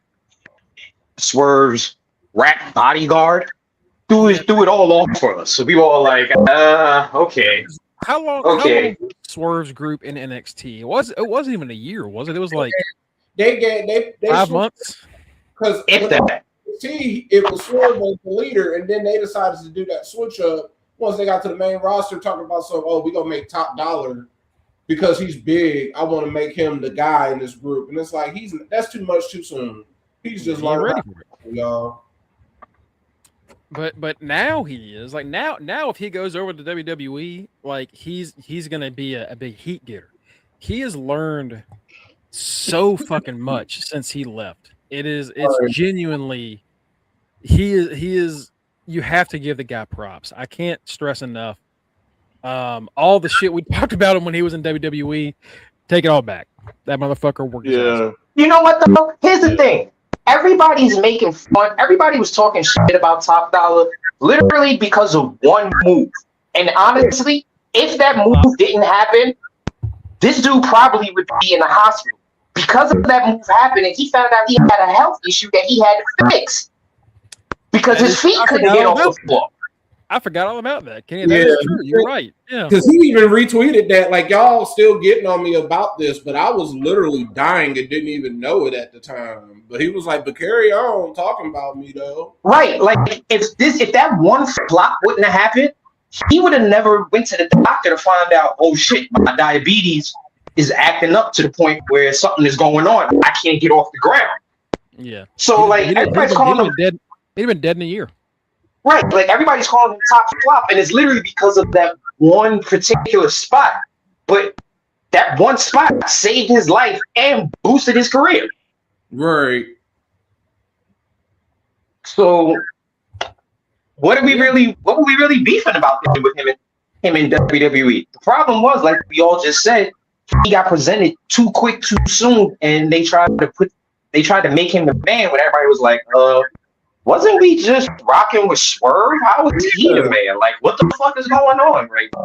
Swerve's rap bodyguard, threw it all off for us. So we were all like, okay. How long was Swerve's group in NXT? It wasn't even a year, was it? It was like They 5 months. because If that. it was Swerve as the leader, and then they decided to do that switch up once they got to the main roster, talking about we're gonna make Top Dollar because he's big. I want to make him the guy in this group, and it's like that's too much too soon. He's just He ain't ready learning, for it. y'all. But now he is like now if he goes over to WWE, like he's gonna be a big heat getter. He has learned so fucking much since he left. It's genuinely he is you have to give the guy props. I can't stress enough. All the shit we talked about him when he was in WWE, take it all back. That motherfucker worked. yeah. You know what though? Here's the thing. Everybody's making fun. Everybody was talking shit about Top Dollar literally because of one move. And honestly, if that move didn't happen, this dude probably would be in the hospital. Because of that move happening, he found out he had a health issue that he had to fix. Because his feet couldn't get off the floor. I forgot all about that. Kenny, that is true. You're right. Yeah. Because he even retweeted that, like, y'all still getting on me about this, but I was literally dying and didn't even know it at the time. But he was like, but carry on talking about me, though. Right. Like, if that one flop wouldn't have happened, he would have never went to the doctor to find out, oh, shit, my diabetes is acting up to the point where something is going on. I can't get off the ground. Yeah. So, everybody's calling him dead. He'd been dead in a year. Right, like everybody's calling him top flop, and it's literally because of that one particular spot. But that one spot saved his life and boosted his career. Right. So, what were we really beefing about with him in WWE? The problem was, like we all just said, he got presented too quick, too soon, and they tried to make him the man when everybody was like, wasn't we just rocking with Swerve? How is he the man? Like, what the fuck is going on right now?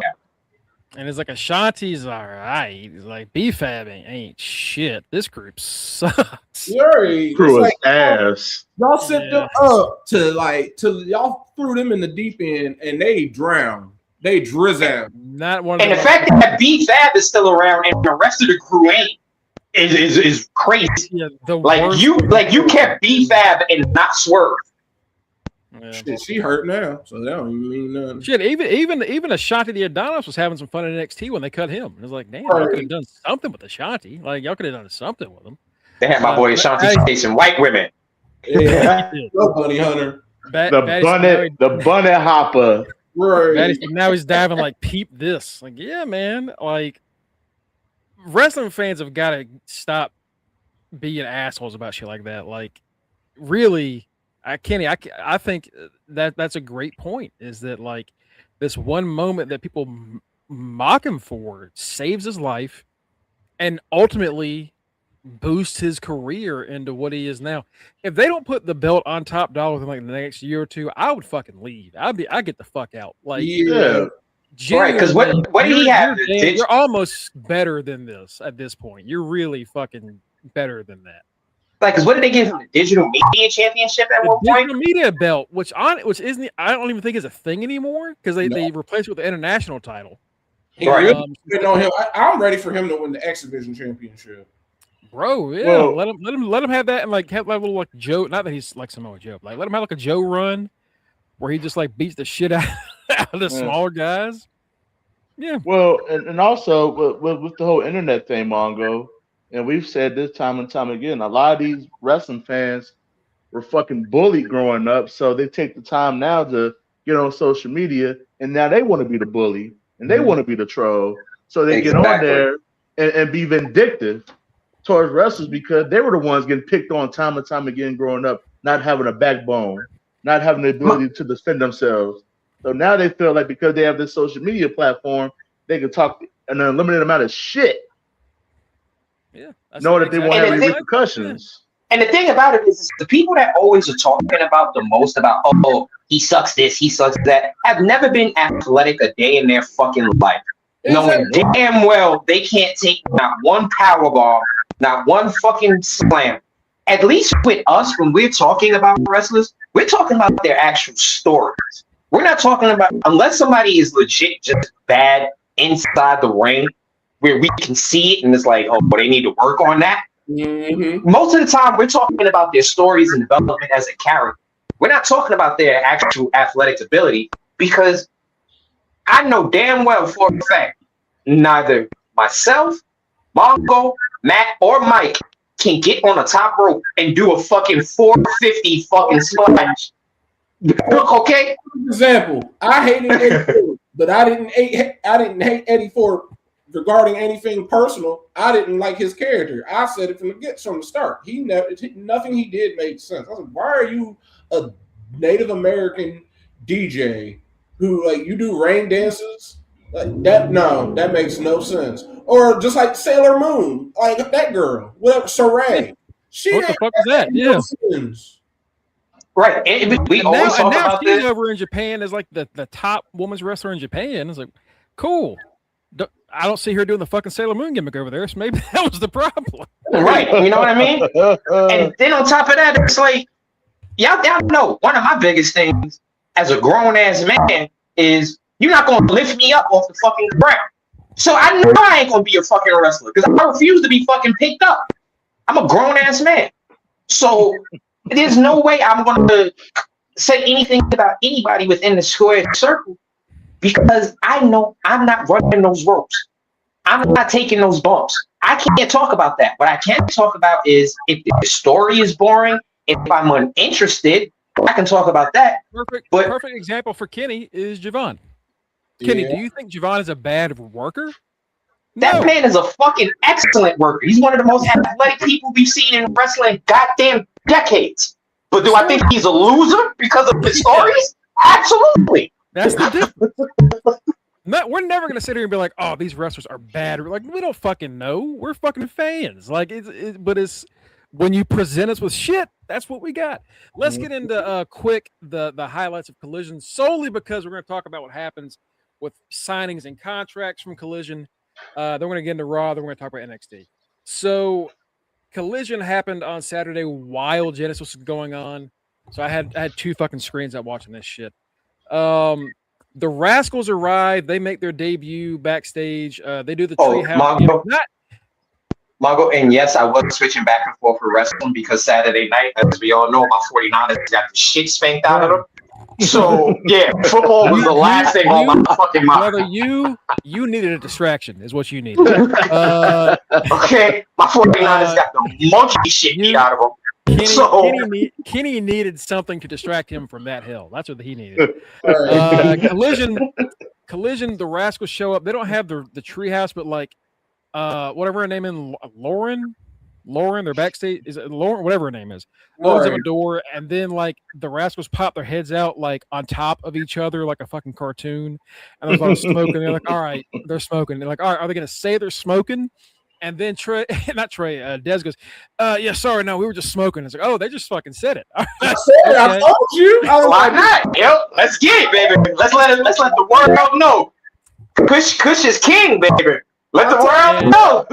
And it's like Ashanti's all right. He's like, B-Fab ain't shit. This group sucks. Right. Crew It's is ass. y'all set them up to y'all threw them in the deep end and they drowned. They drizzled. Not one of And the them. fact that B-Fab is still around and the rest of the crew ain't is crazy. Yeah, the Like worst- you kept B-Fab and not Swerve. Yeah. Shit, she hurt now, so that don't even mean nothing. Shit, even Ashanti the Adonis was having some fun in NXT when they cut him. It was like, damn, y'all could have done something with Ashanti. Like y'all could have done something with him. They had my boy Ashanti chasing white women. Yeah, no bunny hunter. The bunny hopper. Right. Now he's diving like peep this. Like, yeah, man. Like wrestling fans have got to stop being assholes about shit like that. Like, really, Kenny, I think that's a great point. Is that like this one moment that people mock him for saves his life, and ultimately boosts his career into what he is now. If they don't put the belt on Top Dollar within like the next year or two, I would fucking leave. I'd get the fuck out. Like, Yeah. Right, because what did he have? You're almost better than this at this point. You're really fucking better than that. Like, because what did they give him? The Digital Media Championship at one point? Digital Media belt, which isn't, I don't even think is a thing anymore because they replaced it with the international title. Right. On him. I'm ready for him to win the X Division Championship. Bro, yeah, well, let him have that and like have that little like Joe. Not that he's like Samoa Joe, like let him have like a Joe run where he just like beats the shit out of the smaller guys. Yeah. Well, and also with the whole internet thing, Mongo, and we've said this time and time again, a lot of these wrestling fans were fucking bullied growing up, so they take the time now to get on social media, and now they want to be the bully and they want to be the troll, so they get on there and be vindictive towards wrestlers because they were the ones getting picked on time and time again growing up, not having a backbone, not having the ability to defend themselves. So now they feel like because they have this social media platform, they can talk an unlimited amount of shit. Yeah, knowing that they won't have any repercussions. And the thing about it is the people that always are talking about the most about, oh, he sucks this, he sucks that, have never been athletic a day in their fucking life. Knowing damn well they can't take not one power bomb, not one fucking slam. At least with us, when we're talking about wrestlers, we're talking about their actual stories. We're not talking about, unless somebody is legit just bad inside the ring, where we can see it and it's like, oh, but they need to work on that. Mm-hmm. Most of the time, we're talking about their stories and development as a character. We're not talking about their actual athletic ability because I know damn well for a fact, neither myself, Mongo, Matt, or Mike can get on a top rope and do a fucking 450 fucking splash. Okay. For example, I hated Eddie Ford, but I didn't hate Eddie Ford regarding anything personal. I didn't like his character. I said it from the start. Nothing he did made sense. I was like, why are you a Native American DJ who like you do rain dances? Like that? No, that makes no sense. Or just like Sailor Moon, like that girl, whatever, Saray. What the fuck is that? Yeah. Right. And we always talk about she's this. over in Japan as like the top women's wrestler in Japan. It's like, cool. I don't see her doing the fucking Sailor Moon gimmick over there, so maybe that was the problem. Right. You know what I mean? And then on top of that, it's like, y'all know one of my biggest things as a grown-ass man is you're not going to lift me up off the fucking ground. So I know I ain't going to be a fucking wrestler because I refuse to be fucking picked up. I'm a grown-ass man. So there's no way I'm going to say anything about anybody within the square circle because I know I'm not running those ropes. I'm not taking those bumps. I can't talk about that. What I can talk about is if the story is boring, if I'm uninterested, I can talk about that. Perfect example for Kenny is Javon. Kenny, do you think Javon is a bad worker? That man is a fucking excellent worker. He's one of the most athletic people we've seen in wrestling goddamn decades. But do I think he's a loser because of his stories? Absolutely. That's the difference. We're never gonna sit here and be like, "Oh, these wrestlers are bad." We're like, we don't fucking know. We're fucking fans. Like, it's when you present us with shit, that's what we got. Let's get into quick the highlights of Collision solely because we're gonna talk about what happens with signings and contracts from Collision. Then we're gonna get into Raw. Then we're gonna talk about NXT. So, Collision happened on Saturday while Genesis was going on. So I had two fucking screens out watching this shit. The Rascals arrive. They make their debut backstage. They do the treehouse. Mongo, and yes, I was switching back and forth for wrestling because Saturday night, as we all know, my 49ers got the shit spanked out of them. So yeah, football was the last thing on my fucking mind. Brother, you needed a distraction, is what you needed. Okay, my 49ers got the monkey shit beat out of them. Kenny needed something to distract him from that hill. That's what he needed. Collision. The Rascals show up. They don't have the treehouse, but like, whatever her name is, Lauren, their backstage is it Lauren, whatever her name is, opens up a door, and then like the Rascals pop their heads out like on top of each other like a fucking cartoon, and there's a lot of smoke, and they're like, all right, they're smoking. They're like, all right, are they gonna say they're smoking? And then Des goes, yeah, sorry, no, we were just smoking. It's like, oh, they just fucking said it. I told you. Why not? Yep, let's get it, baby. Let's let the world know. Kush is king, baby. Let the world know.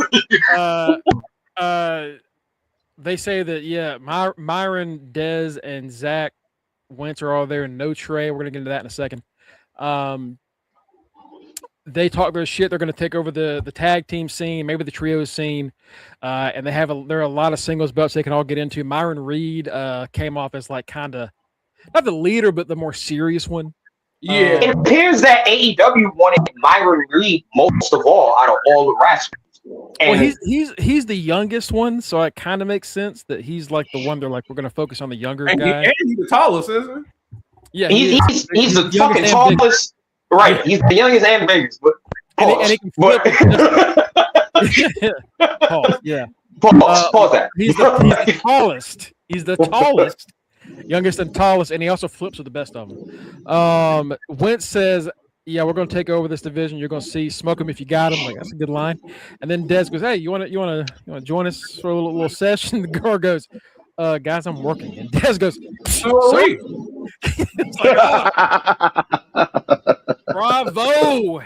They say that, yeah, Myron, Dez, and Zach Wentz are all there, and no Trey. We're gonna get into that in a second. They talk their shit. They're going to take over the tag team scene, maybe the trio scene, and there are a lot of singles belts they can all get into. Myron Reed came off as like kind of not the leader, but the more serious one. Yeah, it appears that AEW wanted Myron Reed most of all out of all the wrestlers. And well, he's the youngest one, so it kind of makes sense that he's like the one. They're like, we're going to focus on the younger guy. And he's the tallest, isn't he? Yeah, he's the fucking tallest. Right, he's the youngest and biggest, but and he can flip. Pause. Yeah. Pause that. He's the tallest. He's the tallest, youngest and tallest, and he also flips with the best of them. Wentz says, "Yeah, we're going to take over this division. You're going to see, smoke him if you got him." Like, that's a good line. And then Dez goes, "Hey, you want to join us for a little session?" The girl goes, "Guys, I'm working." And Dez goes, "Sorry." Bravo,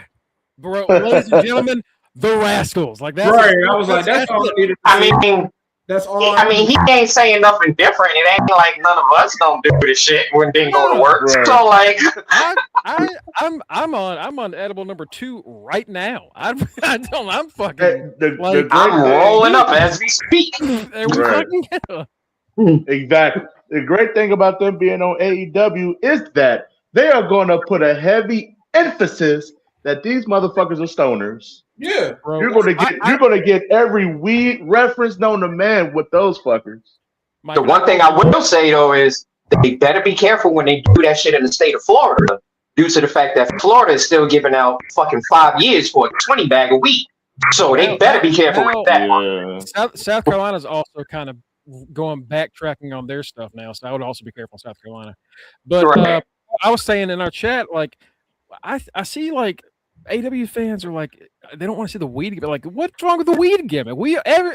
bro, ladies and gentlemen, the Rascals. Like that's right. I was like, that's all I needed. That's all. I mean, he ain't saying nothing different. It ain't like none of us don't do this shit when didn't go to work. Right. So like, I'm on edible number 2 right now. I'm fucking. I'm rolling up as we speak. Exactly. The great thing about them being on AEW is that they are going to put a heavy emphasis that these motherfuckers are stoners. Yeah, bro. You're gonna get every weed reference known to man with those fuckers. The one thing I will say though is they better be careful when they do that shit in the state of Florida, due to the fact that Florida is still giving out fucking 5 years for a 20 bag of weed. So they better be careful with that. Yeah. South Carolina's also kind of backtracking on their stuff now, so I would also be careful in South Carolina. But I was saying in our chat, like I see like AW fans are like they don't want to see the weed, but like what's wrong with the weed gimmick?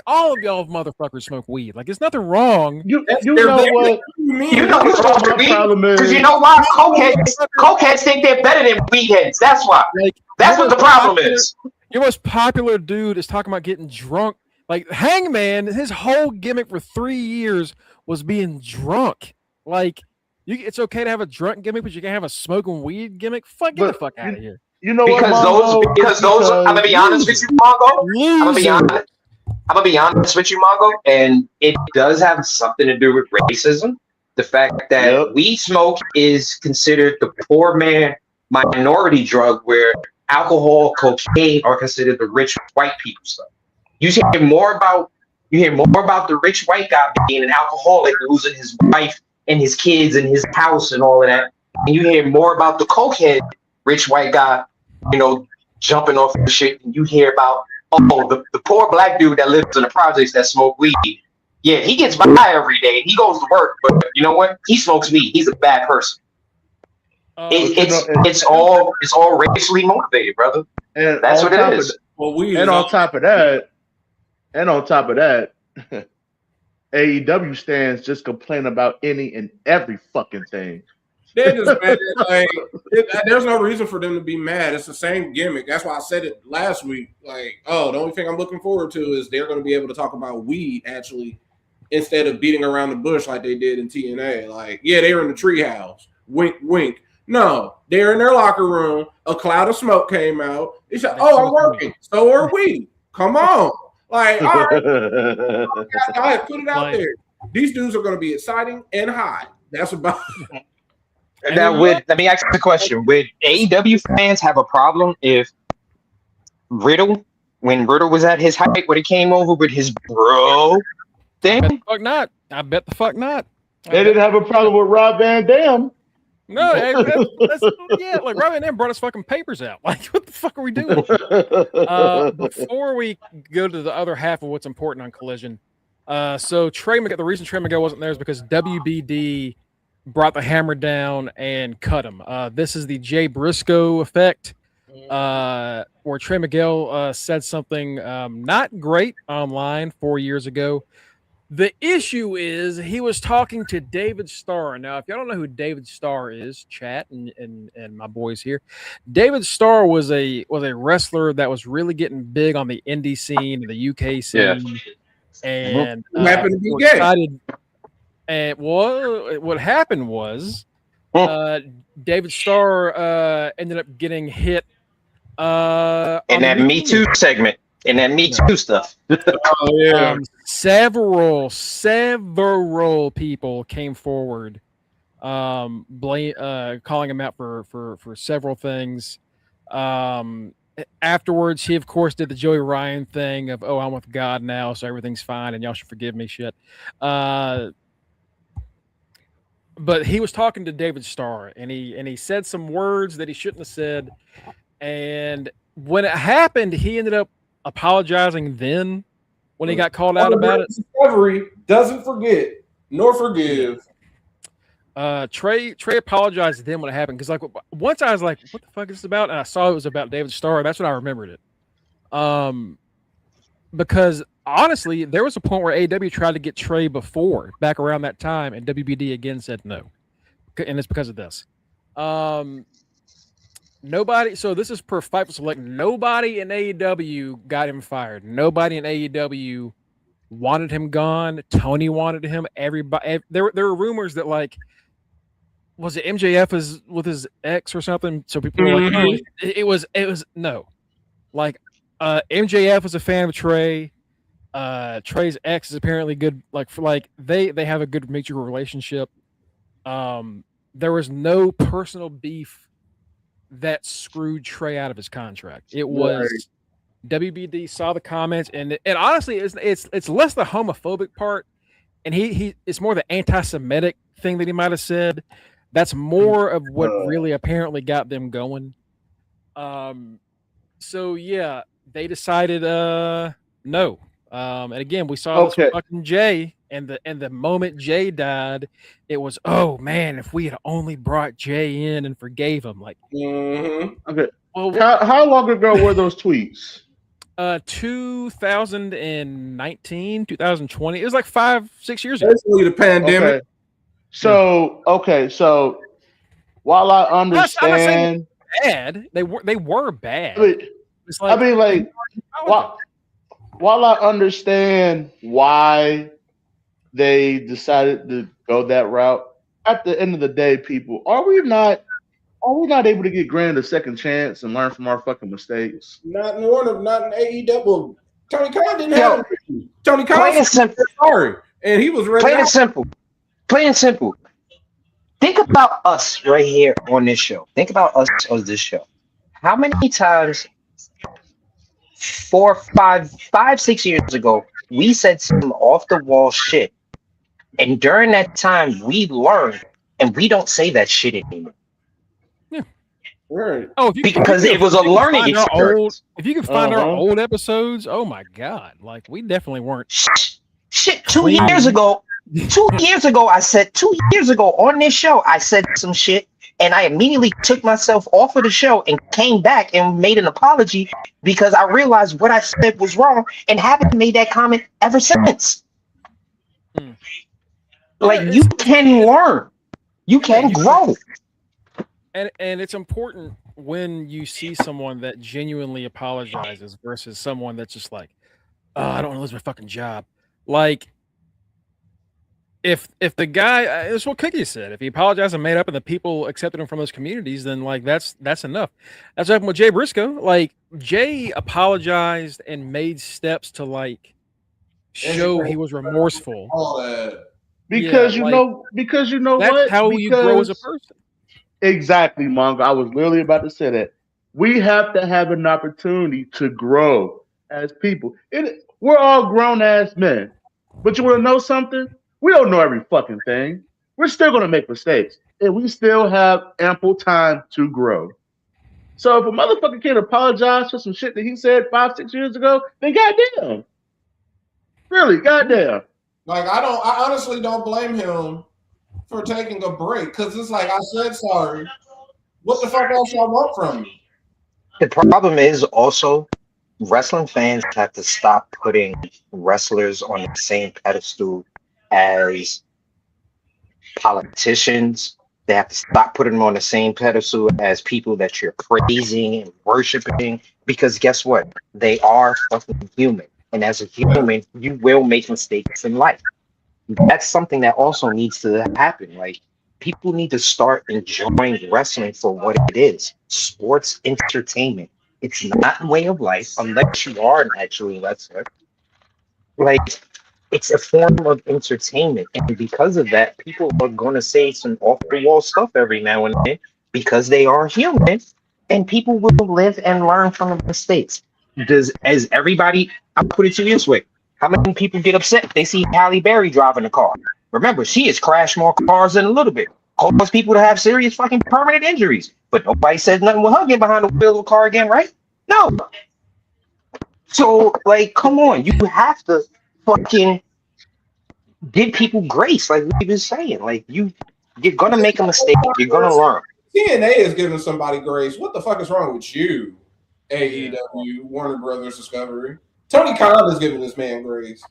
All of y'all motherfuckers smoke weed. Like it's nothing wrong. You know what? You know what's wrong with weed? Because you know why? Cokeheads think they're better than weedheads. That's why. Like, that's what the problem is. Your most popular dude is talking about getting drunk. Like Hangman, his whole gimmick for 3 years was being drunk. Like, it's okay to have a drunk gimmick, but you can't have a smoking weed gimmick. Get the fuck out of here. You know what? Because those. I'm gonna be honest with you, Mongo. I'm gonna be honest with you, Mongo, and it does have something to do with racism. The fact that weed smoke is considered the poor man minority drug, where alcohol, cocaine are considered the rich white people stuff. You hear more about the rich white guy being an alcoholic, losing his wife and his kids and his house and all of that. And you hear more about the cokehead rich white guy, jumping off the shit. And you hear about the poor black dude that lives in the projects that smoke weed. Yeah, he gets by every day. He goes to work, but you know what? He smokes weed. He's a bad person. It's all racially motivated, brother. And that's what it is. On top of that, AEW stands just complain about any and every fucking thing. They're just mad. There's no reason for them to be mad. It's the same gimmick. That's why I said it last week. Like, the only thing I'm looking forward to is they're going to be able to talk about weed actually instead of beating around the bush like they did in TNA. Like, yeah, they were in the treehouse. Wink, wink. No, they're in their locker room. A cloud of smoke came out. They said, "Oh, I'm working. So are we. Come on." Like, all right, go ahead, put it out there. These dudes are going to be exciting and high. That's about. Now, let me ask the question: would AEW fans have a problem if Riddle, when Riddle was at his height, when he came over with his bro I bet thing? the fuck not. I bet the fuck not. They didn't have a problem with Rob Van Dam. No, yeah, like Rob Van Dam brought his fucking papers out. Like, what the fuck are we doing? Before we go to the other half of what's important on Collision, so the reason Trey Miguel wasn't there is because WBD brought the hammer down and cut him. This is the Jay Briscoe effect, where Trey Miguel said something not great online 4 years ago. The issue is he was talking to David Starr. Now, if y'all don't know who David Starr is, chat and my boys here, David Starr was a wrestler that was really getting big on the indie scene and the UK scene. And Who happened to be gay? excited. And what happened was David Starr ended up getting hit In on that the Me Too segment, in that Me Too stuff. Oh yeah. Several people came forward, calling him out for several things. Afterwards, he of course did the Joey Ryan thing of, "Oh, I'm with God now, so everything's fine, and y'all should forgive me." Shit. But he was talking to David Starr, and he said some words that he shouldn't have said. And when it happened, he ended up apologizing then when he got called out about it. Discovery doesn't forget nor forgive. Trey apologized then when it happened, because like once I was like, "What the fuck is this about?" and I saw it was about David Starr. That's when I remembered it. Because honestly, there was a point where AEW tried to get Trey before, back around that time, and WBD again said no, and it's because of this. Nobody. So this is per Fightful Select. Nobody in AEW got him fired. Nobody in AEW wanted him gone. Tony wanted him. Everybody. There were rumors that, like, was it MJF is with his ex or something? So people were like, "Oh, it was no." Like, MJF was a fan of Trey. Trey's ex is apparently good. They have a good mutual relationship. There was no personal beef that screwed Trey out of his contract. It was WBD saw the comments, and honestly, it's less the homophobic part, and he it's more the anti-Semitic thing that he might have said. That's more of what really apparently got them going. So yeah, they decided no. And again, we saw this with fucking Jay, and the moment Jay died, it was, oh man, if we had only brought Jay in and forgave him. Like, Okay. well, How long ago were those tweets? 2019, 2020. It was like 5-6 years ago. Basically, the pandemic. Okay. So while I understand, bad, they were bad. It's like, while I understand why they decided to go that route, at the end of the day, people, are we not able to get granted a second chance and learn from our fucking mistakes? Not in AEW. Tony Khan didn't have it. Tony Khan Plain and simple. Sorry, and he was ready. Plain and simple. Plain and simple. Think about us right here on this show. Think about us on this show. How many times 4, 5, 6 years ago, we said some off the wall shit, and during that time we learned, and we don't say that shit anymore. Yeah, right. Oh, because it was a learning experience. If you can find our old episodes, oh my god, like we definitely weren't. Shit, 2 years ago. 2 years ago, I said 2 years ago on this show, I said some shit. And I immediately took myself off of the show and came back and made an apology because I realized what I said was wrong and haven't made that comment ever since. Like, you can learn. You can grow. And it's important when you see someone that genuinely apologizes versus someone that's just like, oh, I don't want to lose my fucking job. Like, if the guy, that's what Cookie said. If he apologized and made up, and the people accepted him from those communities, then like that's enough. That's what happened with Jay Briscoe. Like, Jay apologized and made steps to like show he was remorseful. All that. Because you know that's what? how you grow as a person. Exactly, Mongo. I was literally about to say that. We have to have an opportunity to grow as people. We're all grown ass men. But you want to know something? We don't know every fucking thing. We're still going to make mistakes. And we still have ample time to grow. So if a motherfucker can't apologize for some shit that he said 5-6 years ago, then goddamn. Really, goddamn. Like I honestly don't blame him for taking a break because it's like I said sorry. What the fuck else y'all want from me? The problem is also wrestling fans have to stop putting wrestlers on the same pedestal as politicians. They have to stop putting them on the same pedestal as people that you're praising and worshiping. Because guess what? They are fucking human. And as a human, you will make mistakes in life. That's something that also needs to happen. Like, people need to start enjoying wrestling for what it is. Sports entertainment. It's not a way of life unless you are an actual wrestler. Like, it's a form of entertainment. And because of that, people are going to say some off the wall stuff every now and then because they are human, and people will live and learn from the mistakes. As everybody, I'll put it to you this way. How many people get upset if they see Halle Berry driving a car? Remember, she has crashed more cars in a little bit. Cause people to have serious fucking permanent injuries. But nobody says nothing with her getting behind the wheel of a car again, right? No. So, like, come on. You have to fucking give people grace, like we've been saying. Like, you're gonna make a mistake. You're gonna learn. TNA is giving somebody grace. What the fuck is wrong with you? AEW, Warner Brothers Discovery. Tony Khan is giving this man grace.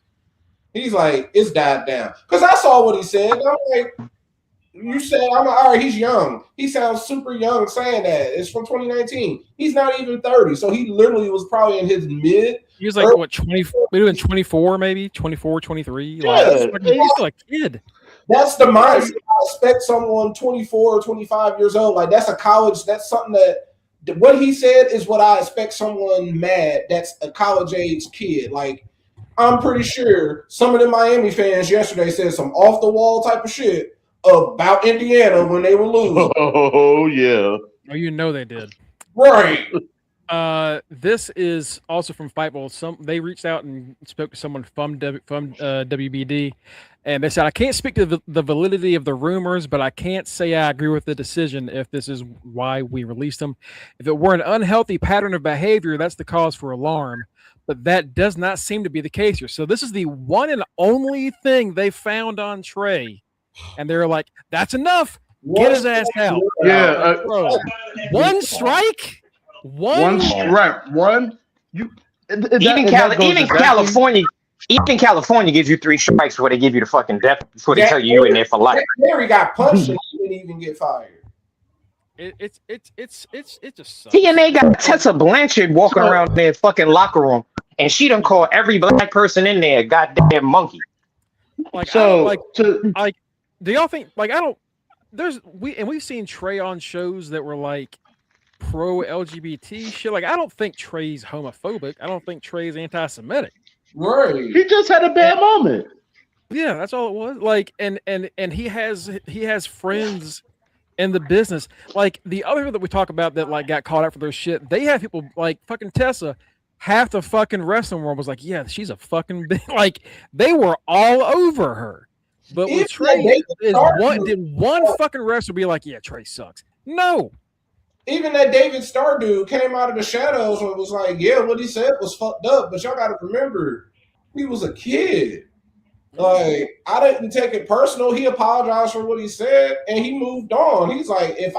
He's like, it's died down. Because I saw what he said. I'm like, you said, I'm like, all right, he's young. He sounds super young saying that. It's from 2019. He's not even 30. So he literally was probably in his mid. He was like, what, 24 maybe? 24, 23? Yeah, like, he's still a kid. That's the mindset. I expect someone 24 or 25 years old. Like, that's a college. That's something that what he said is what I expect someone mad that's a college age kid. Like, I'm pretty sure some of the Miami fans yesterday said some off the wall type of shit about Indiana when they were losing. Oh yeah. Oh, you know they did. Right. This is also from Fightful. They reached out and spoke to someone from WBD, and they said, I can't speak to the validity of the rumors, but I can't say I agree with the decision if this is why we released them. If it were an unhealthy pattern of behavior, that's the cause for alarm. But that does not seem to be the case here. So this is the one and only thing they found on Trey. And they're like, that's enough. Get his ass out. Yeah. One strike? One strike. One. Even California. Even California gives you 3 strikes before they give you the fucking death, before they tell you you're in there for life. Larry got punched and he didn't even get fired. It just sucks. TNA got Tessa Blanchard walking around their fucking locker room, and she done call every black person in there a goddamn monkey. Like, so, do y'all think, like, we've seen Trey on shows that were like pro LGBT shit. Like, I don't think Trey's homophobic. I don't think Trey's anti-Semitic. Right. He just had a bad moment. Yeah, that's all it was. Like, and he has friends in the business. Like, the other that we talk about that like got caught out for their shit, they have people like fucking Tessa. Half the fucking wrestling world was like, yeah, she's a fucking like they were all over her. But with Trey, did one fucking wrestler be like, yeah, Trey sucks? No. Even that David Starr dude came out of the shadows and was like, yeah, what he said was fucked up. But y'all got to remember, he was a kid. Like, I didn't take it personal. He apologized for what he said and he moved on. He's like, if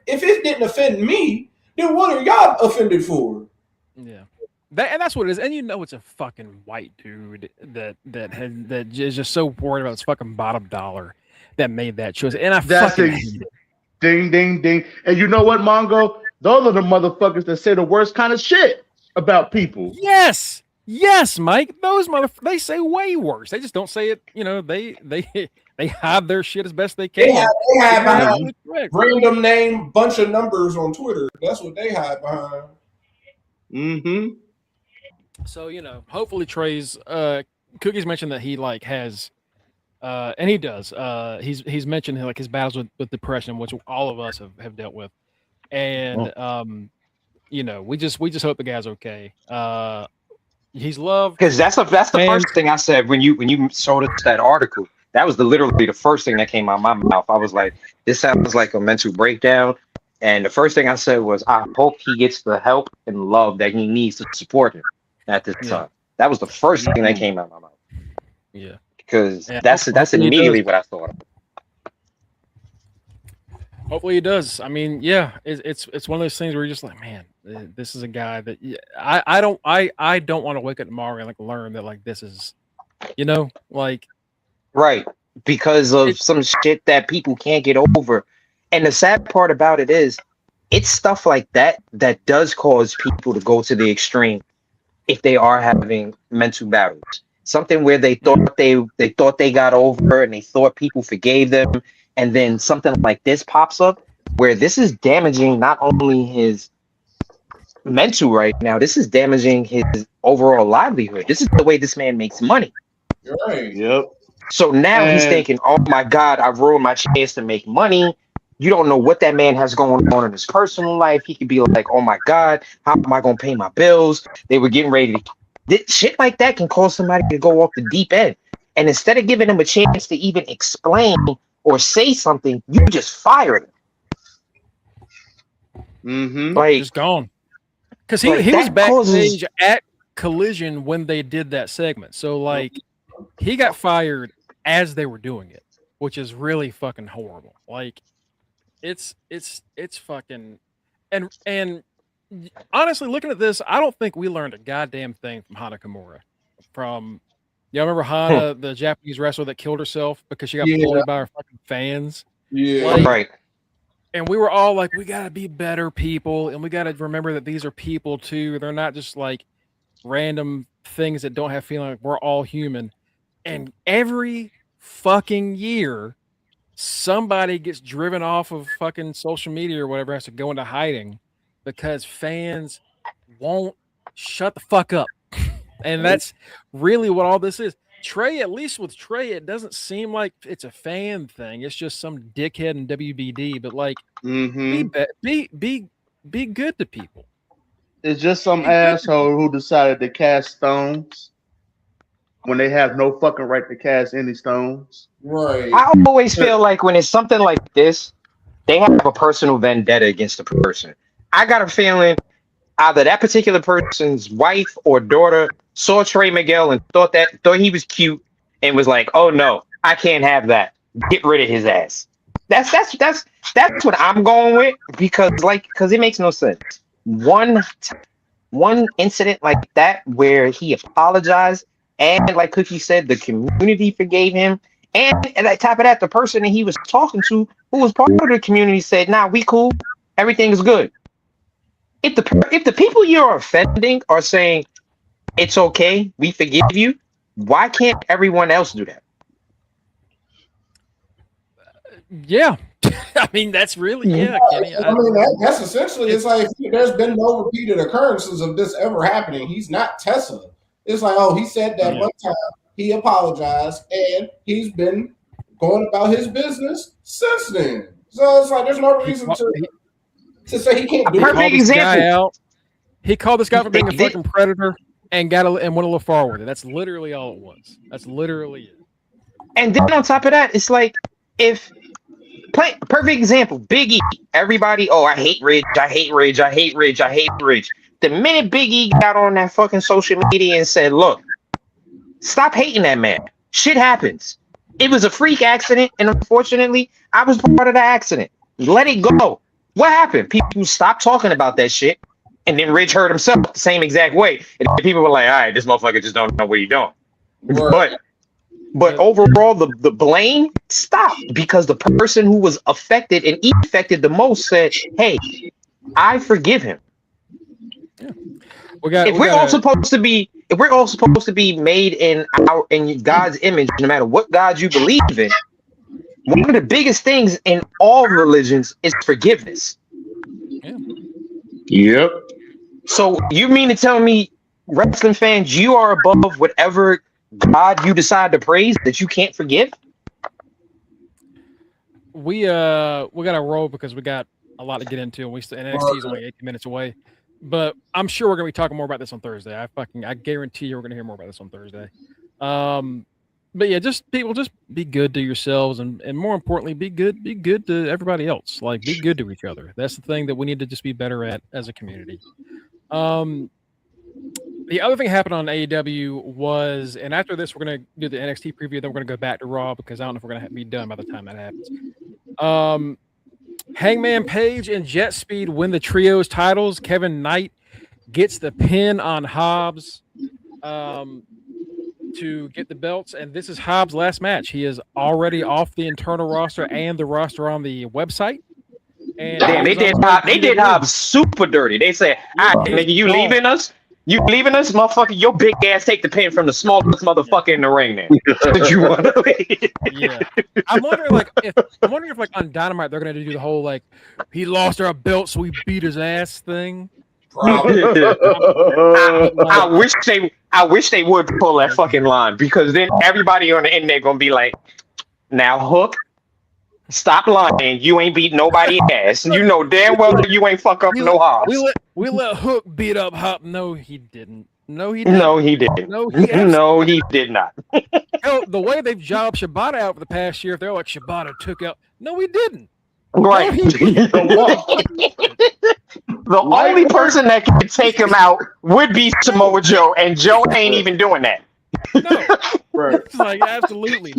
it didn't offend me, then what are y'all offended for? Yeah. And that's what it is. And you know it's a fucking white dude that is just so worried about his fucking bottom dollar that made that choice. And fucking hate it. Ding, ding, ding. And you know what, Mongo? Those are the motherfuckers that say the worst kind of shit about people. Yes. Yes, Mike. Those they say way worse. They just don't say it, you know, they hide their shit as best they can. They hide behind random name, bunch of numbers on Twitter. That's what they hide behind. Mm-hmm. So, you know, hopefully Trey's Cookies mentioned that he like has And he does. He's mentioned like his battles with depression, which all of us have dealt with, and you know, we just hope the guy's okay. He's loved Because that's the first thing I said when you showed us that article. That was literally the first thing that came out of my mouth. I was like, this sounds like a mental breakdown. And the first thing I said was, I hope he gets the help and love that he needs to support him at this time. That was the first thing that came out of my mouth. Yeah. Because Yeah, that's hopefully he immediately does. what I thought. Hopefully he does. I mean, yeah, it's one of those things where you're just like, man, this is a guy that I don't want to wake up tomorrow and like learn that like this is, you know, like Right. Because of some shit that people can't get over. And the sad part about it is, it's stuff like that that does cause people to go to the extreme if they are having mental battles. Something where they thought they got over and they thought people forgave them, and then something like this pops up where this is damaging not only his mental right now, this is damaging his overall livelihood. This is the way this man makes money. You're right. Yep. So now he's And- thinking, oh my God, I ruined my chance to make money. You don't know what that man has going on in his personal life. He could be like, oh my God, how am I going to pay my bills? They were getting ready to... Shit like that can cause somebody to go off the deep end. And instead of giving him a chance to even explain or say something, you just fire him. Mm-hmm. Like, just gone. Because Like, he was that causes- backstage at Collision when they did that segment. So like he got fired as they were doing it, which is really fucking horrible. Like it's fucking and honestly, looking at this, I don't think we learned a goddamn thing from Hana Kimura. From y'all remember Hana, the Japanese wrestler that killed herself because she got Yeah. bullied by her fucking fans? Yeah. Like, right. and we were all like, we got to be better people. And we got to remember that these are people too. They're not just like random things that don't have feeling. Like we're all human. And every fucking year, somebody gets driven off of fucking social media or whatever, has to go into hiding because fans won't shut the fuck up. And that's really what all this is. Trey, at least with Trey, it doesn't seem like it's a fan thing. It's just some dickhead in WBD. But like, Mm-hmm. be good to people. It's just some asshole who decided to cast stones when they have no fucking right to cast any stones. Right. I always feel like when it's something like this, they have a personal vendetta against the person. I got a feeling either that particular person's wife or daughter saw Trey Miguel and thought he was cute and was like, "Oh no, I can't have that. Get rid of his ass." That's what I'm going with because it makes no sense. One incident like that where he apologized and like Cookie said, the community forgave him. And at top of that, the person that he was talking to, who was part of the community, said, "Nah, we cool. Everything is good." If the people you're offending are saying it's okay, we forgive you, why can't everyone else do that? Yeah. I mean, that's really, yeah, Kenny. I mean, that's essentially, it's like there's been no repeated occurrences of this ever happening. He's not Tessa. It's like, oh, he said that one time, he apologized, and he's been going about his business since then. So it's like there's no reason to say he can't do it. Perfect example. He called this guy for being a They- fucking predator and went a little far with it. That's literally all it was. That's literally it. And then on top of that, it's like perfect example, Big E. Everybody, oh, I hate Ridge, I hate Ridge, I hate Ridge, I hate Ridge. The minute Big E got on that fucking social media and said, "Look, stop hating that man. Shit happens. It was a freak accident, and unfortunately, I was part of the accident. Let it go." What happened? People stopped talking about that shit, and then Ridge hurt himself the same exact way. And people were like, "All right, this motherfucker just don't know what he's doing." Right. But overall, the blame stopped because the person who was affected and affected the most said, "Hey, I forgive him." If we're all supposed to be made in God's image, no matter what God you believe in, one of the biggest things in all religions is forgiveness. Yep. So you mean to tell me, wrestling fans, you are above whatever God you decide to praise that you can't forgive? we gotta roll because we got a lot to get into, and NXT is only 18 minutes away. But I'm sure we're gonna be talking more about this on Thursday. I guarantee you we're gonna hear more about this on Thursday. But yeah, just be good to yourselves, and more importantly, be good to everybody else. Like, be good to each other. That's the thing that we need to just be better at as a community. The other thing happened on AEW was, and after this, we're gonna do the NXT preview. Then we're gonna go back to Raw because I don't know if we're gonna be done by the time that happens. Hangman Page and Jet Speed win the trios titles. Kevin Knight gets the pin on Hobbs to get the belts, and this is Hobbs' last match. He is already off the internal roster and the roster on the website. And damn, they did Hobbs super dirty. They said, "All right, nigga, you leaving us? You leaving us, motherfucker? Your big ass take the pin from the smallest motherfucker in the ring." Then did you want to leave? Yeah, I'm wondering if like on Dynamite they're gonna do the whole like he lost our belt so we beat his ass thing. I wish they would pull that fucking line, because then everybody on the internet gonna be like, "Now Hook, stop lying. You ain't beat nobody ass. You know damn well that you ain't fuck up no Hobbs." We let Hook beat up Hop. No, he didn't. No, he didn't. No, he didn't. No, he did not. Hell, the way they've jobbed Shibata out for the past year, if they're like Shibata took out, no, he didn't. Right. No, he didn't. The only person that can take him out would be Samoa Joe, and Joe ain't even doing that. No, Right. it's like absolutely.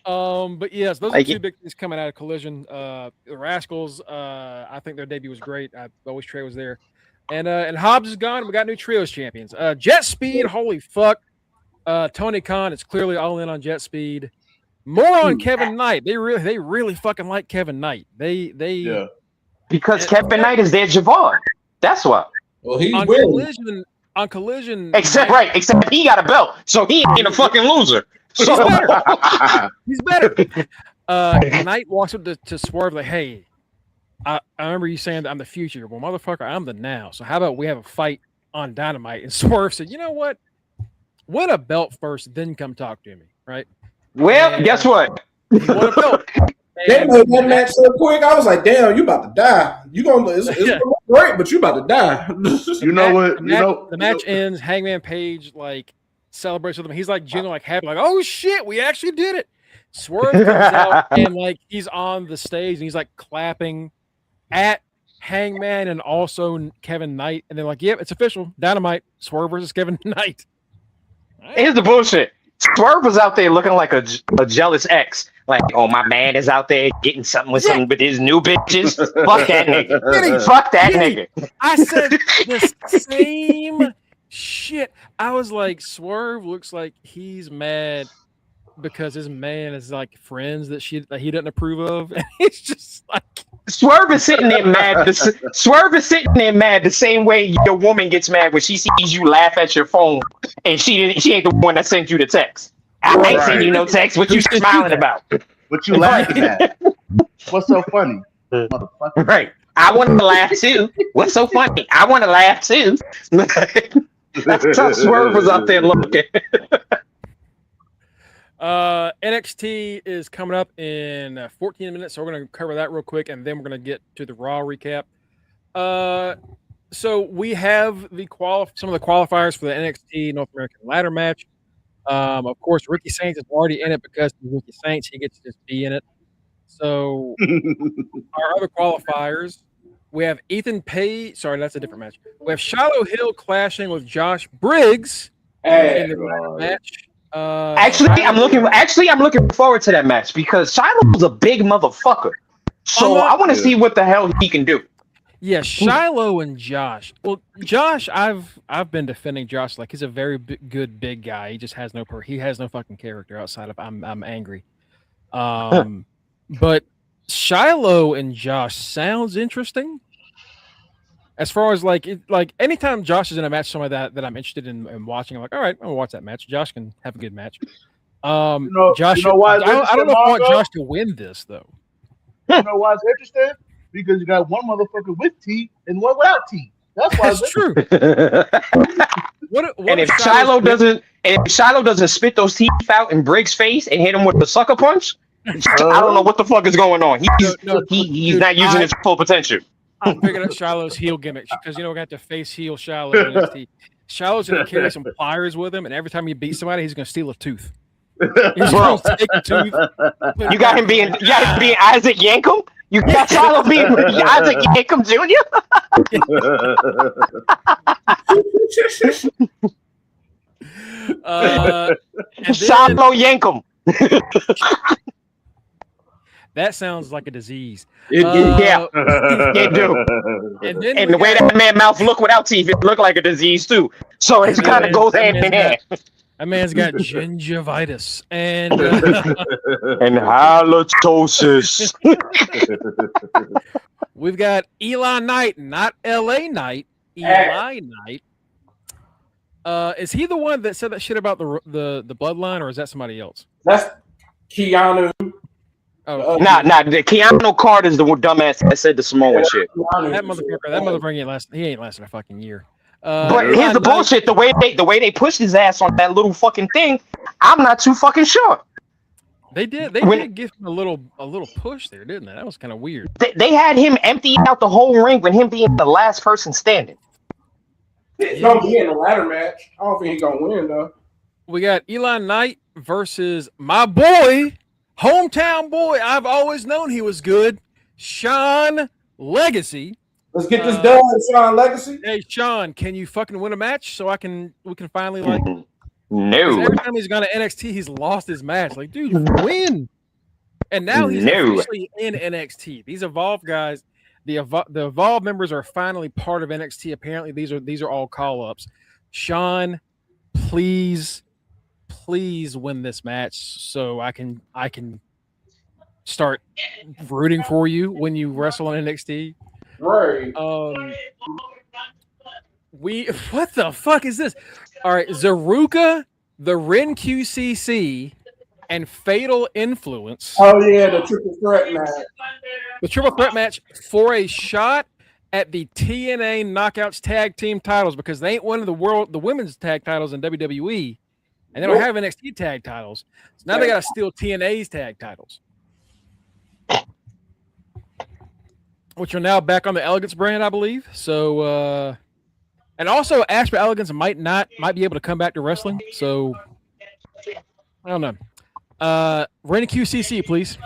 But yes, those are two big things coming out of Collision. The Rascals, I think their debut was great. I always Trey was there, and Hobbs is gone. We got new trios champions. Jet Speed, holy fuck. Tony Khan is clearly all in on Jet Speed. More on Kevin Knight. They really fucking like Kevin Knight. They because Kevin Knight is their Javon. That's what. Well, he's on Collision. Except he got a belt, so he ain't a fucking loser. So He's better. Knight walks up to Swerve like, "Hey, I remember you saying that I'm the future. Well, motherfucker, I'm the now. So how about we have a fight on Dynamite?" And Swerve said, "You know what? Win a belt first, then come talk to me." Right? Well, guess what? He won a belt. They made that match so quick. I was like, "Damn, you about to die. You gonna it's great, but you about to die." You know what? The match ends. Hangman Page like celebrates with him. He's like genuinely like happy, like, "Oh shit, we actually did it." Swerve comes out and like he's on the stage and he's like clapping at Hangman and also Kevin Knight, and they're like, "Yep, it's official. Dynamite. Swerve versus Kevin Knight." Here's the bullshit. Swerve was out there looking like a jealous ex. Like, oh, my man is out there getting something with his new bitches. Fuck that nigga. Fuck that nigga. I said the same shit. I was like, Swerve looks like he's mad because his man is like friends that he doesn't approve of. And it's just like Swerve is sitting there mad. Swerve is sitting there mad the same way your woman gets mad when she sees you laugh at your phone and she ain't the one that sent you the text. I ain't sending you no text. What you smiling about? What you laughing at? What's so funny, motherfucker? Right. I want to laugh too. What's so funny? I want to laugh too. That's how Swerve was up there looking. NXT is coming up in 14 minutes, so we're going to cover that real quick, and then we're going to get to the Raw recap. So we have some of the qualifiers for the NXT North American ladder match. Of course, Ricky Saints is already in it because he's Ricky Saints. He gets to just be in it. So our other qualifiers, we have Ethan Page. Sorry, that's a different match. We have Shiloh Hill clashing with Josh Briggs in the ladder match. Actually, I'm looking forward to that match because Shiloh's a big motherfucker. So I want to see what the hell he can do. Yeah, Shiloh and Josh. Well, Josh, I've been defending Josh like he's a very good big guy. He just has he has no fucking character outside of I'm angry. But Shiloh and Josh sounds interesting. As far as like anytime Josh is in a match somewhere that I'm interested in watching, I'm like, all right, I'm gonna watch that match. Josh can have a good match. Josh, why I don't know if I want Josh to win this though. You know why it's interesting? Because you got one motherfucker with teeth and one without teeth. That's why it's true. And if Shiloh doesn't spit those teeth out in Briggs' face and hit him with the sucker punch, I don't know what the fuck is going on. He's not using his full potential. I figured out Shiloh's heel gimmick because we're gonna have to face heel Shiloh in NXT. Shiloh's gonna carry some pliers with him, and every time he beats somebody, he's gonna steal a tooth. He's Bro. gonna take a tooth. You got him being Isaac Yankum? You got Shiloh being Isaac Yankum Jr.? And then, Shiloh Yankum. that sounds like a disease. It Yeah, it do. And then And the way that man mouth look without teeth, it look like a disease too. So it kind of goes hand in hand. that man's got gingivitis and And halitosis. we've got Eli Knight, not LA Knight. Eli Knight. Is he the one that said that shit about the bloodline, or is that somebody else? That's Keanu. Oh, Nah. The Keanu Carter's the dumbass that said the Samoan shit. that motherfucker he ain't lasted a fucking year. But Eli here's the Knight- bullshit: the way they pushed his ass on that little fucking thing, I'm not too fucking sure. They did give him a little push there, didn't they? That was kind of weird. They had him empty out the whole ring with him being the last person standing. He's gonna be in the ladder match. I don't think he's gonna win though. We got Eli Knight versus my boy, hometown boy. I've always known he was good. Sean Legacy. Let's get this done, Sean Legacy. Hey Sean, can you fucking win a match so we can finally like? 'cause No. every time he's gone to NXT, he's lost his match. Like, dude, win. And now he's No. officially in NXT. These Evolve guys, the Evolve members are finally part of NXT. Apparently, these are all call ups. Sean, please win this match so I can start rooting for you when you wrestle on NXT. Right. What the fuck is this? All right, Zaruka, the Ren QCC, and Fatal Influence. Oh yeah, the triple threat match. The triple threat match for a shot at the TNA Knockouts tag team titles because they ain't won the women's tag titles in WWE, and they don't have NXT tag titles. So now they got to steal TNA's tag titles, which are now back on the Elegance brand, I believe. So, and also Asper Elegance might be able to come back to wrestling. So, I don't know. Ren QCC, please.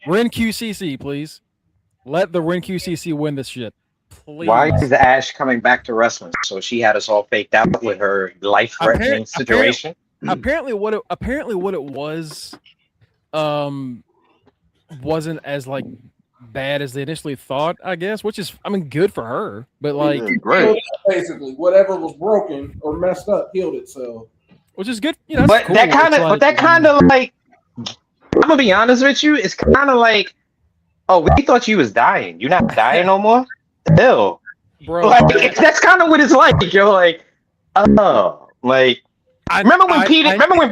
Ren QCC, please. Let the Ren QCC win this shit. Please. Why is Ash coming back to wrestling? So she had us all faked out with her life-threatening situation. Apparently, what it was, wasn't as like bad as they initially thought. I guess, which is, I mean, good for her. But like, Great. Basically, whatever was broken or messed up healed itself. which is good. You know, But cool. that kind It's of, like, like, I'm gonna be honest with you. It's kind of like, oh, we thought you was dying. You're not dying no more. Ew. bro. Like, that's kind of what it's like. You're like, oh, like. Remember when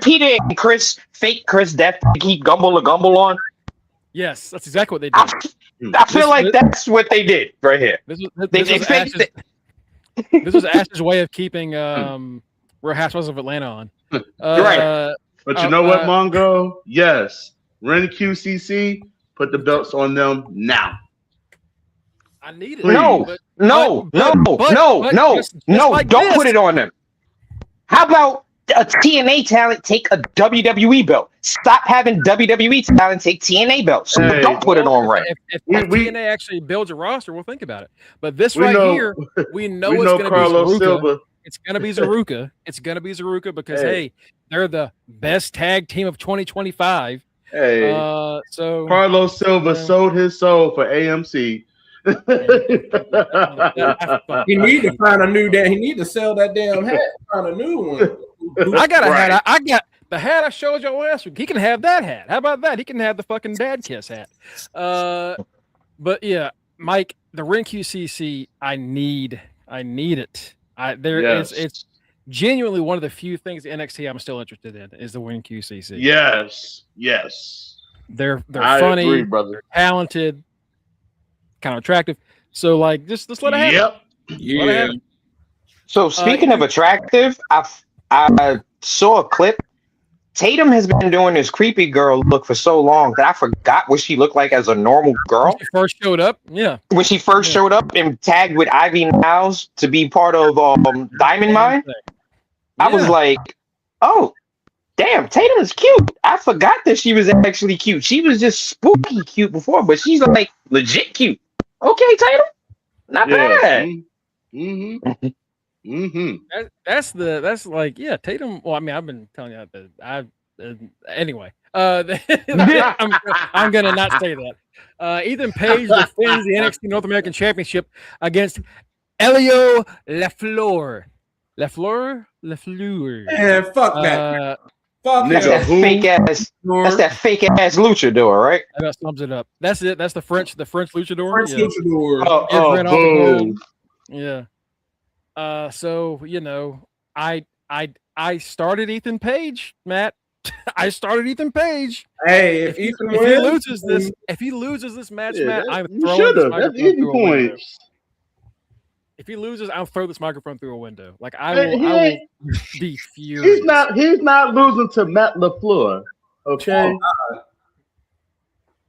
Peter and Chris fake Chris death to keep Gumble on? Yes, that's exactly what they did. I feel like that's what they did right here. This They was faked Ash's, it. this was Ash's way of keeping Real Housewives of Atlanta on. Right. But you know what, Mongo? Yes. Ren QCC, put the belts on them now. I need it. Please. No, but- no, but- no, but- no, but no, just no! like Don't this. put it on them. How about a TNA talent take a WWE belt? Stop having WWE talent take TNA belts. So Hey, don't put it on right. If We- TNA actually builds a roster, we'll think about it. But this We right know- here, we know we it's know going to be Carlos Zaruka. Silva. It's going to be Zaruka. It's going to be Zaruka because Hey. hey, they're the best tag team of 2025. Hey, So Carlos Silva sold his soul for AMC. He need to find a new damn. He need to sell that damn hat. Find a new one. I got a Right. hat. I got the hat I showed y'all last week. He can have that hat. How about that? He can have the fucking dad kiss hat. But yeah, Mike, the Ren QCC, I need it. Yes. It's genuinely one of the few things in NXT I'm still interested in is the Ren QCC. Yes. They're I funny, agree, brother. they're talented, kind of attractive. So like, just let it happen. Yep. Let it Yeah. happen. So speaking of attractive, I saw a clip Tatum has been doing this creepy girl look for so long that I forgot what she looked like as a normal girl. When she first showed up, yeah. When she first showed up and tagged with Ivy Miles to be part of Diamond Mine, I was like, oh, damn, Tatum is cute. I forgot that she was actually cute. She was just spooky cute before, but she's like legit cute. Okay, Tatum, not bad. Mm-hmm. Mm-hmm. That's like, yeah, Tatum. Well, I mean, I've been telling you that. Anyway, I'm gonna not say that. Ethan Page defends the NXT North American Championship against Elio LaFleur. LaFleur. Man, fuck that. Fuck That's that. that fake ass. That's that fake ass luchador, right? That sums it up. That's it. That's the French luchador. French luchador. Oh, Ran off the boom. board. Yeah. So I started Ethan Page, Matt. I started Ethan Page. Hey, if he loses this match, Matt, I'm You throwing should this have. That's microphone easy through a window. points. If he loses, I'll throw this microphone through a window. Like I Hey, will be furious. He's not losing to Matt LaFleur. Okay.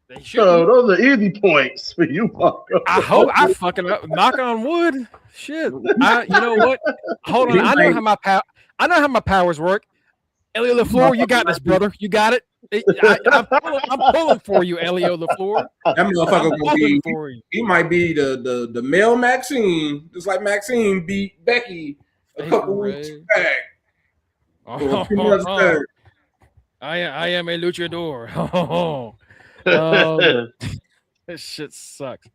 They So shouldn't. those are easy points for you, Marco. I hope I fucking knock on wood. Shit. You know what? Hold on. I know how my powers work. Elio LaFleur, you got this, brother. You got it. I'm pulling for you, Elio LaFleur. That motherfucker gonna be. For you. He might be the male Maxine, just like Maxine beat Becky a couple weeks back. Or a few months back. I am a luchador. This shit sucks.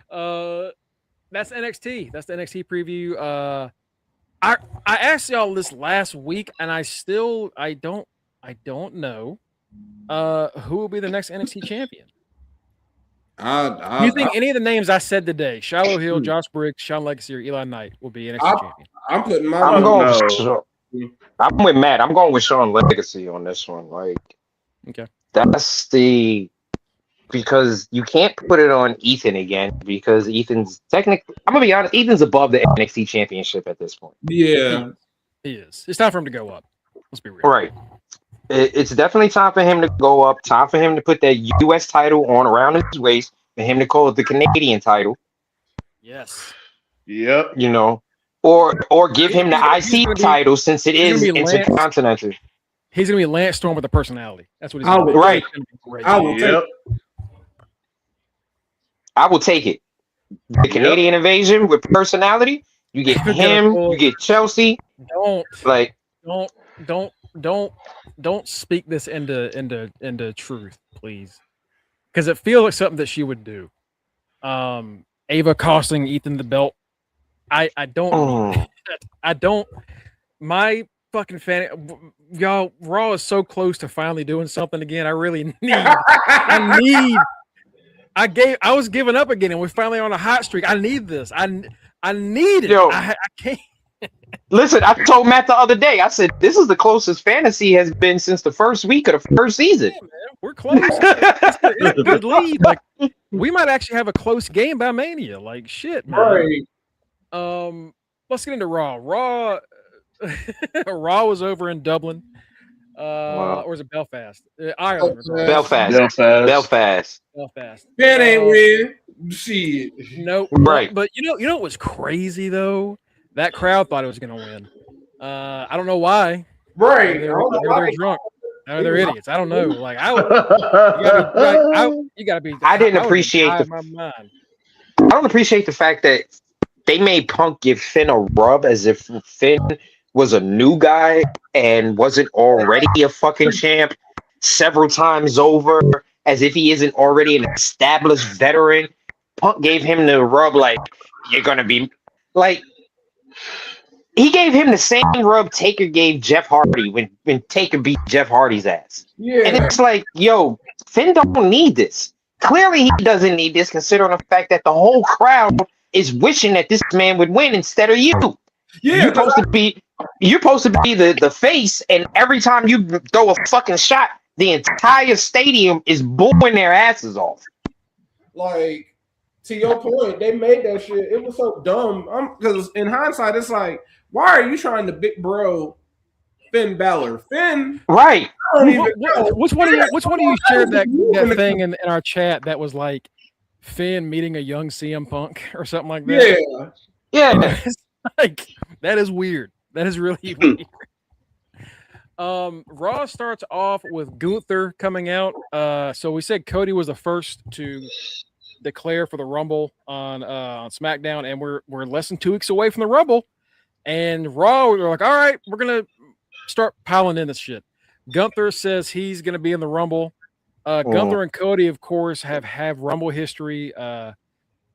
That's NXT. That's the NXT preview. I asked y'all this last week, and I don't know who will be the next NXT champion. Do you think any of the names I said today, Shiloh Hill, Josh Briggs, Shawn Legacy, or Eli Knight, will be NXT champion? I'm putting my. I'm with Matt. I'm going with Shawn Legacy on this one. Like, okay, that's because you can't put it on Ethan again because Ethan's technically. I'm gonna be honest. Ethan's above the NXT championship at this point. Yeah, he is. It's time for him to go up. Let's be real. Right. It's definitely time for him to go up. Time for him to put that U.S. title on around his waist. For him to call it the Canadian title. Yes. Yep. You know, or give him the IC title since it is intercontinental. He's gonna be Lance Storm with a personality. That's what he's gonna be. Right. I will take it. I will take it. The Canadian Invasion with personality. You get him. You get Chelsea. Don't speak this into truth, please, because it feels like something that she would do. Ava costing Ethan the belt. I don't. My fucking fan, y'all. Raw is so close to finally doing something again. I really need. I was giving up again, and we're finally on a hot streak. I need this. I need it. Yo, I can't. Listen, I told Matt the other day. I said this is the closest fantasy has been since the first week of the first season. Yeah, man, we're close. It's a good lead. Like we might actually have a close game by Mania. Like shit, man. Right. Let's get into Raw. Raw was over in Dublin. Or was it Belfast? Ireland. Belfast. That ain't win. Shit. No. Right. But you know what was crazy though? That crowd thought it was gonna win. I don't know why. Right. They're drunk. No, they're idiots. I don't know. Like you gotta be. I didn't appreciate my mind. I don't appreciate the fact that they made Punk give Finn a rub as if Finn was a new guy and wasn't already a fucking champ several times over, as if he isn't already an established veteran. Punk gave him the rub like, you're gonna be like, he gave him the same rub Taker gave Jeff Hardy when Taker beat Jeff Hardy's ass. Yeah. And it's like, yo, Finn don't need this. Clearly he doesn't need this, considering the fact that the whole crowd is wishing that this man would win instead of you. Yeah, you're supposed to be the face, and every time you throw a fucking shot, the entire stadium is booing their asses off. Like, to your point, they made that shit. It was so dumb. Because in hindsight, it's like, why are you trying to big bro Finn Balor. Finn, Right. I don't even know. Which one of you shared that thing in our chat that was like Finn meeting a young CM Punk or something like that? Yeah. And Yeah. it's like that is weird. That is really weird. Raw starts off with Gunther coming out. So we said Cody was the first to declare for the Rumble on SmackDown, and we're less than 2 weeks away from the Rumble. And Raw, we're like, all right, we're gonna start piling in this shit. Gunther says he's gonna be in the Rumble. Gunther and Cody, of course, have Rumble history.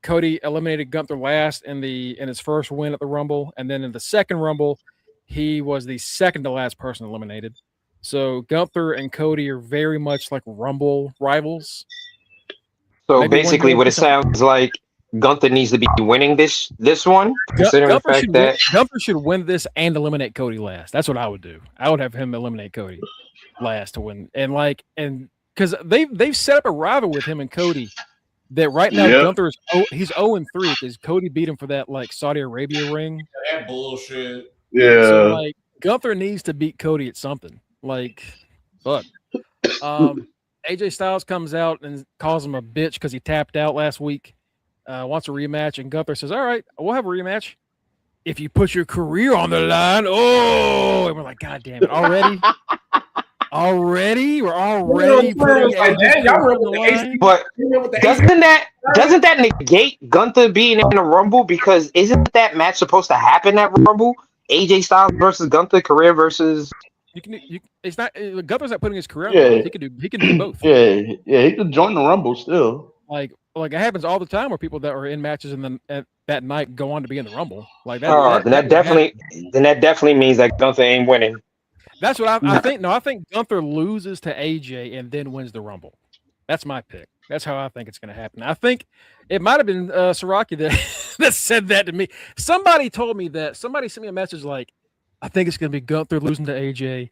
Cody eliminated Gunther last in his first win at the Rumble, and then in the second Rumble, he was the second to last person eliminated. So Gunther and Cody are very much like Rumble rivals. So Maybe basically, one what it sounds like, Gunther needs to be winning this one, considering the fact that Gunther should win this and eliminate Cody last. That's what I would do. I would have him eliminate Cody last to win, and because they've set up a rival with him and Cody. That right now Gunther he's 0-3 because Cody beat him for that like Saudi Arabia ring. That bullshit. Yeah. So like Gunther needs to beat Cody at something. Like, fuck. AJ Styles comes out and calls him a bitch because he tapped out last week. Wants a rematch, and Gunther says, "All right, we'll have a rematch if you put your career on the line." Oh, and we're like, God damn it, already. We're already putting AJ Styles on the line. But doesn't that negate Gunther being in the Rumble? Because isn't that match supposed to happen at Rumble? AJ Styles versus Gunther, career versus. It's not Gunther's not putting his career on. Yeah. He can do both. Yeah, he could join the Rumble still. Like it happens all the time where people that are in matches and then at that night go on to be in the Rumble. Like that. Then that definitely means that Gunther ain't winning. That's what I think. No, I think Gunther loses to AJ and then wins the Rumble. That's my pick. That's how I think it's going to happen. I think it might have been Saraki that said that to me. Somebody told me that. Somebody sent me a message like, I think it's going to be Gunther losing to AJ,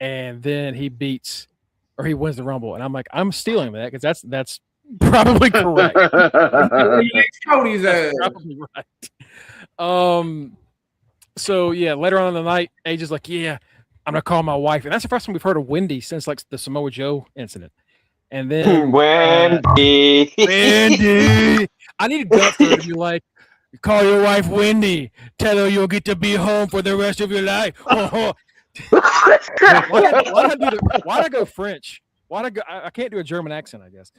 and then he wins the Rumble. And I'm like, I'm stealing that because that's probably correct. Cody's ass. Probably right. So yeah, later on in the night, AJ's like, yeah, I'm gonna call my wife, and that's the first time we've heard of Wendy since like the Samoa Joe incident. And then Wendy, I need Gunther to be like, call your wife Wendy, tell her you'll get to be home for the rest of your life. Why'd I go French? I can't do a German accent, I guess.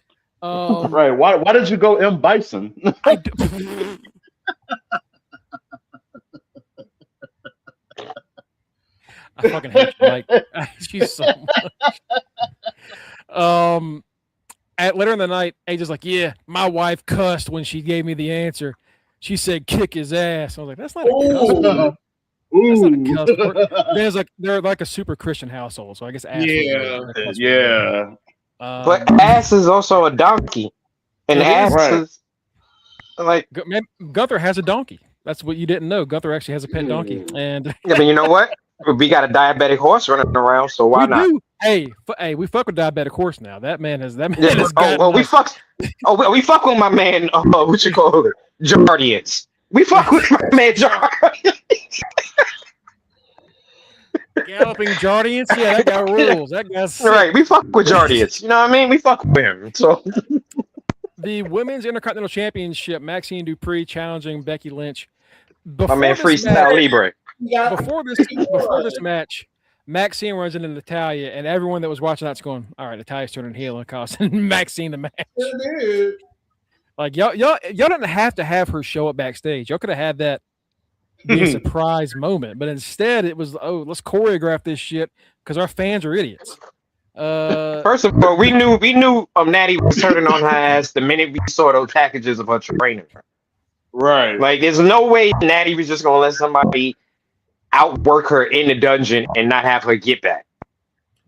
Right. Why did you go M. Bison? I fucking hate you, Mike. I hate you so much. Later in the night, AJ's like, yeah, my wife cussed when she gave me the answer. She said, kick his ass. I was like, that's not a cuss word. That's not a cuss word. They're like a super Christian household, so I guess ass. Yeah. But ass is also a donkey, and ass is like Gunther has a donkey. That's what you didn't know. Gunther actually has a pet donkey, and yeah, but you know what? We got a diabetic horse running around, so why not? Hey, we fuck with diabetic horse now. That man has. We fuck with my man. What you call it? Jardians. We fuck with my man Jardians. Galloping Jardians. Yeah, that guy rules. That guy's sick. Right. We fuck with Jardians. You know what I mean? We fuck with him. So the Women's Intercontinental Championship, Maxine Dupree challenging Becky Lynch. My man Freestyle Libre. Before this match, Maxine runs into Natalya, and everyone that was watching that's going, all right, Natalya's turning heel and costing Maxine the match. Like y'all didn't have to have her show up backstage. Y'all could have had that be a surprise moment, but instead it was, let's choreograph this shit because our fans are idiots. First of all, we knew Natty was turning on her ass the minute we saw those packages of her trainer. Right. Like, there's no way Natty was just gonna let somebody outwork her in the dungeon and not have her get back.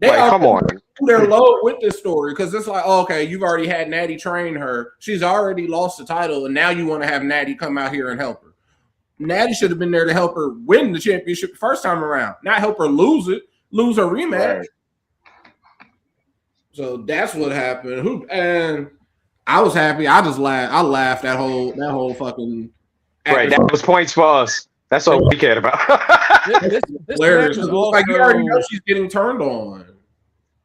Come on. They're low with this story because it's like, okay, you've already had Natty train her. She's already lost the title, and now you want to have Natty come out here and help her. Natty should have been there to help her win the championship the first time around, not help her lose her rematch. Right. So that's what happened. And I was happy. I just laughed. I laughed that whole fucking. Right, that was points for us. That's all we cared about. This Hilarious. match was Like you already know also- she's getting turned on.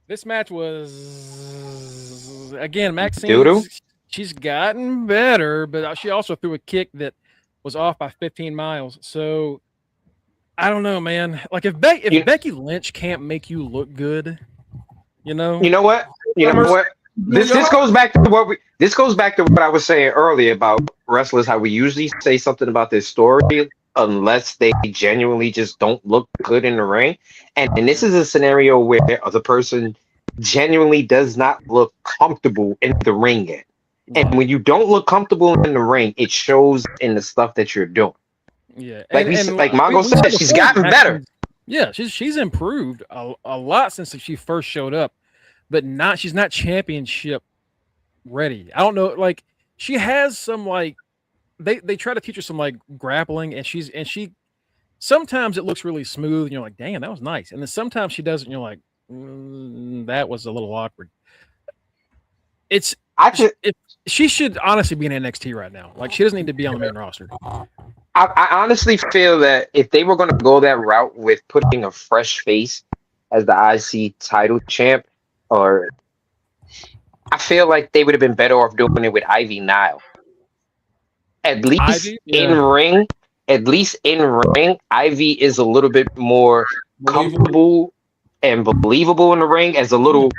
This match was again Doo-doo? Maxine. She's gotten better, but she also threw a kick that was off by 15 miles. So I don't know, man. Like if Becky Lynch can't make you look good, you know. You know what? This goes back to what I was saying earlier about wrestlers. How we usually say something about their story unless they genuinely just don't look good in the ring. And this is a scenario where the person genuinely does not look comfortable in the ring yet. And when you don't look comfortable in the ring, it shows in the stuff that you're doing. Yeah, Like Mongo said, she's gotten better. Yeah, she's improved a lot since she first showed up, but she's not championship ready. I don't know, like she has some like they try to teach her some like grappling, and she sometimes it looks really smooth, and you're like, damn, that was nice, and then sometimes she doesn't, and you're like, that was a little awkward. She should honestly be in NXT right now. Like she doesn't need to be on the main roster. I honestly feel that if they were going to go that route with putting a fresh face as the IC title champ, I feel like they would have been better off doing it with Ivy Nile. At least in ring, Ivy is a little bit more comfortable and believable in the ring as a little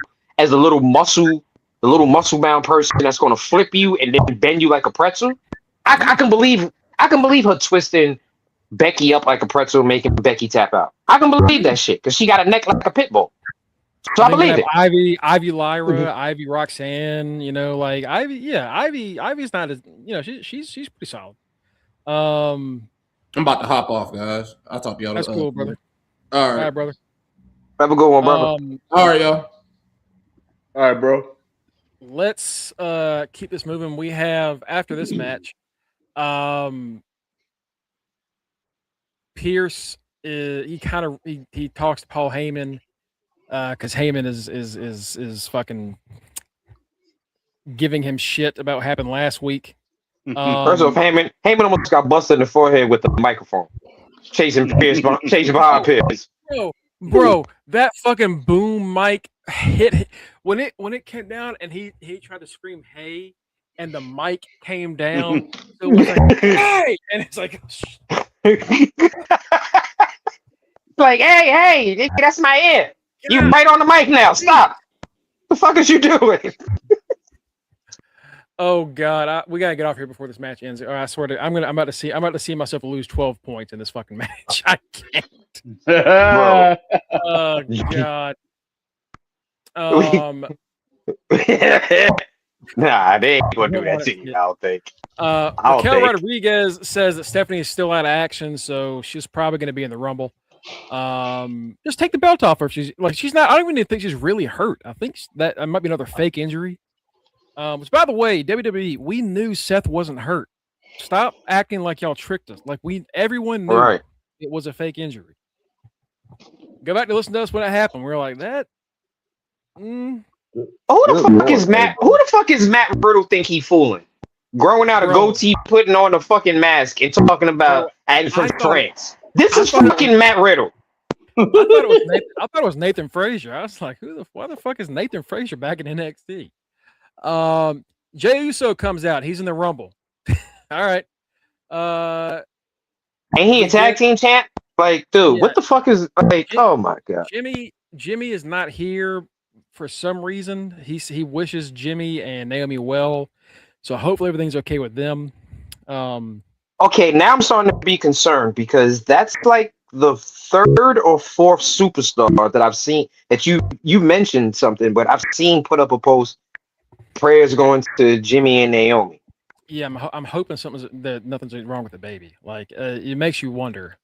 muscle bound person that's going to flip you and then bend you like a pretzel. I can believe her twisting Becky up like a pretzel, making Becky tap out. I can believe that shit because she got a neck like a pit bull. So I believe it. Ivy Lyra, Ivy Roxanne, you know, like Ivy's not as, you know, she's pretty solid. I'm about to hop off, guys. I'll talk to y'all. That's cool, brother. All right, brother. Have a good one, brother. All right, y'all. All right, bro. Let's keep this moving. We have after this match, Pierce he talks to Paul Heyman because Heyman is fucking giving him shit about what happened last week. First off, Heyman almost got busted in the forehead with the microphone, chasing behind Pierce. Bro, that fucking boom mic hit when it came down, and he tried to scream "Hey," and the mic came down. So it was like "Hey," and it's like, like hey, that's my ear. You right on the mic now. Stop. The fuck is you doing? Oh God, we gotta get off here before this match ends. I swear to, I'm about to see myself lose 12 points in this fucking match. I can't. Bro. Oh God. Nah, they ain't gonna do that to you. I don't think. Raquel Rodriguez says that Stephanie is still out of action, so she's probably going to be in the Rumble. Just take the belt off her. She's not. I don't even think she's really hurt. I think that might be another fake injury. Which, by the way, WWE, we knew Seth wasn't hurt. Stop acting like y'all tricked us. Like everyone knew it was a fake injury. Go back to listen to us when it happened. We were like that. Who the fuck is Matt Riddle think he fooling? Growing out a goatee, putting on a fucking mask, and talking about and from France. This is fucking Matt Riddle. I thought it was Nathan Frazier. I was like, why the fuck is Nathan Frazier back in NXT? Jey Uso comes out. He's in the Rumble. All right. Ain't he a tag team champ? Like, dude, what the fuck is like? Oh my God. Jimmy is not here for some reason. He wishes Jimmy and Naomi well, so hopefully everything's okay with them. Okay, now I'm starting to be concerned because that's like the third or fourth superstar that I've seen that you mentioned something, but I've seen put up a post. Prayers going to Jimmy and Naomi. Yeah, I'm hoping nothing's wrong with the baby. Like, it makes you wonder.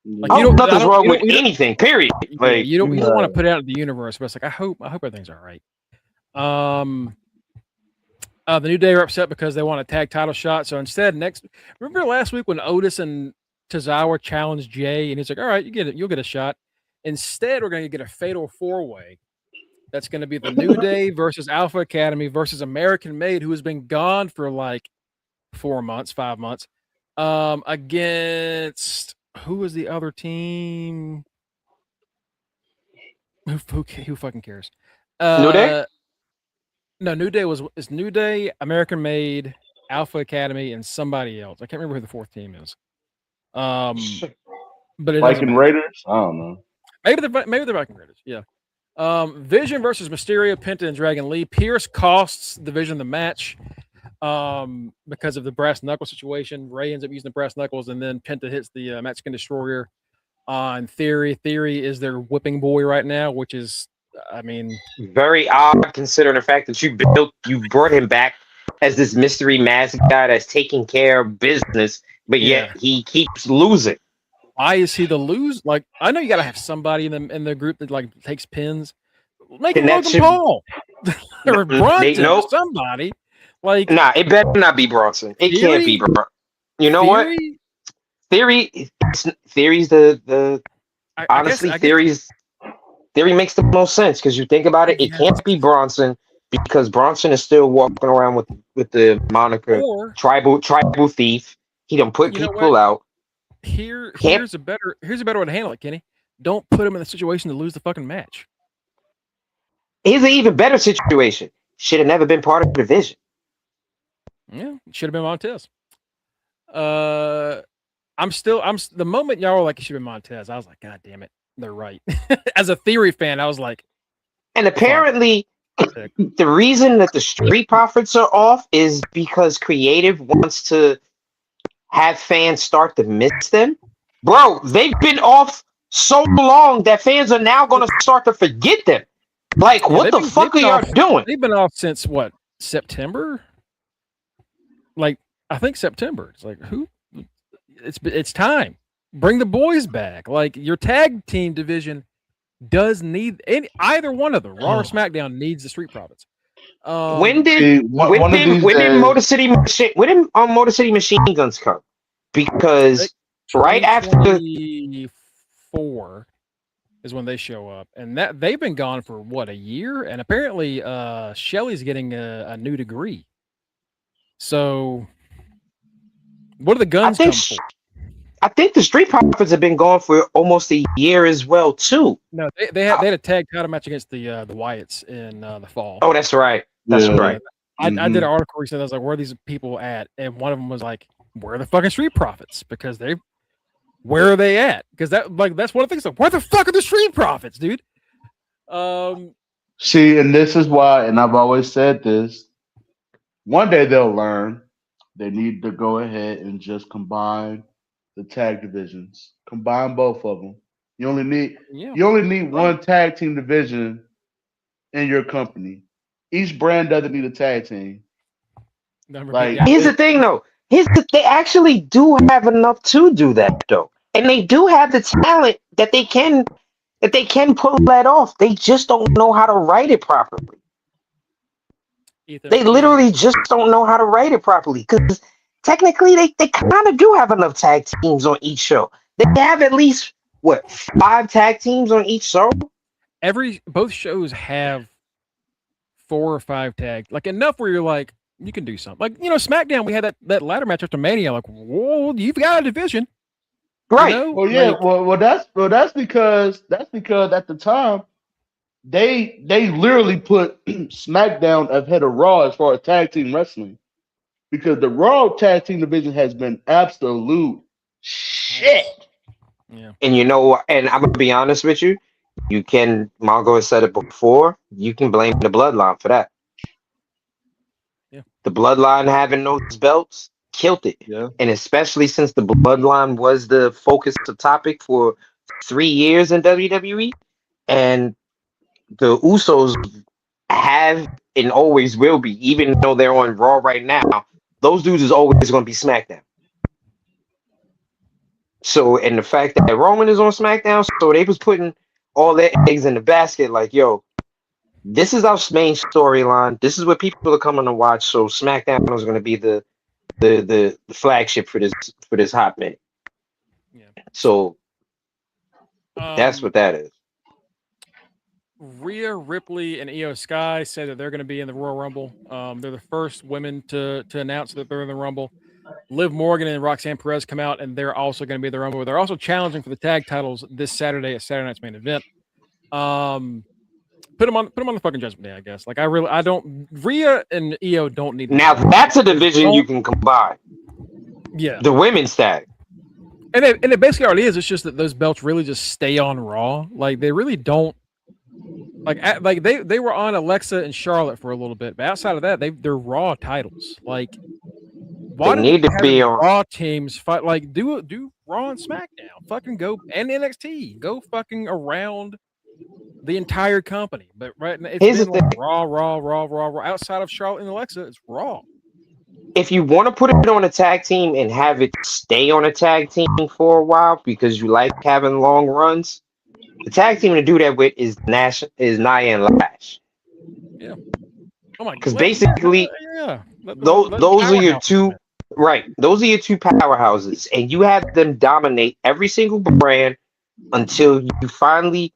Like, nothing's wrong with anything. Period. Like, you don't want to put it out in the universe, but it's like I hope everything's all right. The New Day are upset because they want a tag title shot. So instead, remember last week when Otis and Tozawa challenged Jay, and he's like, "All right, you'll get a shot." Instead, we're going to get a fatal 4-way. That's going to be the New Day versus Alpha Academy versus American Made, who has been gone for like 5 months, against who was the other team? Who fucking cares? New Day? No, New Day is New Day, American Made, Alpha Academy, and somebody else. I can't remember who the fourth team is. But it doesn't Viking matter. Raiders? I don't know. Maybe the Viking Raiders. Yeah. Vision versus Mysterio, Penta, and Dragon Lee. Pierce costs the Vision the match because of the brass knuckle situation. Ray ends up using the brass knuckles, and then Penta hits the Mexican Destroyer on Theory. Theory is their whipping boy right now, which is, I mean, very odd considering the fact that you brought him back as this mystery mask guy that's taking care of business, but yet he keeps losing. Why is he the lose? Like, I know you gotta have somebody in the group that like takes pins. Make him Logan Paul or Bronson or somebody. Like, nah, it better not be Bronson. It can't be Bronson. You know what? Theory's the honestly Theory makes the most sense because you think about it. It can't be Bronson because Bronson is still walking around with the moniker tribal thief. He done put people out. Here's a better way to handle it, Kenny. Don't put him in the situation to lose the fucking match. Here's an even better situation. Should have never been part of the Division. Yeah, should have been Montez. The moment y'all were like, it should have been Montez, I was like, God damn it, they're right. As a Theory fan, I was like, and apparently the reason that the Street Profits are off is because creative wants to have fans start to miss them. Bro, they've been off so long that fans are now going to start to forget them. Like, what the fuck are y'all doing? They've been off since what, September? Like, I think September. It's like, who? It's time. Bring the boys back. Like, your tag team division does need either one of them. Raw or SmackDown needs the Street Profits. When did Motor City Machine Guns come? Because right after 4 is when they show up, and that they've been gone for what, a year, and apparently Shelly's getting a new degree. So, what are the guns come for? I think the Street Profits have been gone for almost a year as well too. No, they had a tag title match against the Wyatts in the fall. Oh, that's right. That's right. I did an article recently. I was like, where are these people at? And one of them was like, where are the fucking Street Profits? Because where are they at? Because that's one of the things. Like, where the fuck are the Street Profits, dude? See, and this is why, and I've always said this. One day they'll learn. They need to go ahead and just combine the tag divisions. Combine both of them. You only need one tag team division in your company. Each brand doesn't need a tag team. Here's the thing, though. They actually do have enough to do that, though, and they do have the talent that they can pull that off. They just don't know how to write it properly. They literally just don't know how to write it properly because technically they kind of do have enough tag teams on each show. They have at least 5 tag teams on each show. Both shows have 4 or 5 tags, like enough where you're like, you can do something. Like, SmackDown, we had that ladder match after Mania. Like, whoa, you've got a division, right? Well, yeah. That's because at the time they literally put SmackDown ahead of Raw as far as tag team wrestling, because the Raw tag team division has been absolute shit. Yeah. And and I'm gonna be honest with you, Mongo has said it before, you can blame the Bloodline for that. Yeah. The Bloodline having those belts killed it. Yeah. And especially since the Bloodline was the focus of topic for 3 years in WWE, and the Usos have and always will be, even though they're on Raw right now, those dudes is always going to be SmackDown. So, and the fact that Roman is on SmackDown, so they was putting all their eggs in the basket, like, yo, this is our main storyline. This is what people are coming to watch. So SmackDown is going to be the flagship for this hot minute. Yeah. So that's what that is. Rhea Ripley and Io Sky said that they're going to be in the Royal Rumble. They're the first women to announce that they're in the Rumble. Liv Morgan and Roxanne Perez come out, and they're also going to be the Rumble. They're also challenging for the tag titles this Saturday at Saturday Night's Main Event. Put them on the fucking Judgment Day, I guess. Like I don't. Rhea and Io don't need. Now that's a division you can combine. Yeah, The women's tag. and it basically already is. It's just that those belts really just stay on Raw. Like they really don't. Like they were on Alexa and Charlotte for a little bit, but outside of that, they're Raw titles. Like why They do need to have be on. Raw teams fight? Like do Raw and SmackDown. Fucking go and NXT. Go fucking around the entire company. But right now, Here's it's the been like thing. Raw. Outside of Charlotte and Alexa, it's Raw. If you want to put it on a tag team and have it stay on a tag team for a while because you like having long runs, the tag team to do that with is Nia and Lash. Yeah. Oh my god. Because basically, yeah. those are your two. Right. Those are your two powerhouses, and you have them dominate every single brand until you finally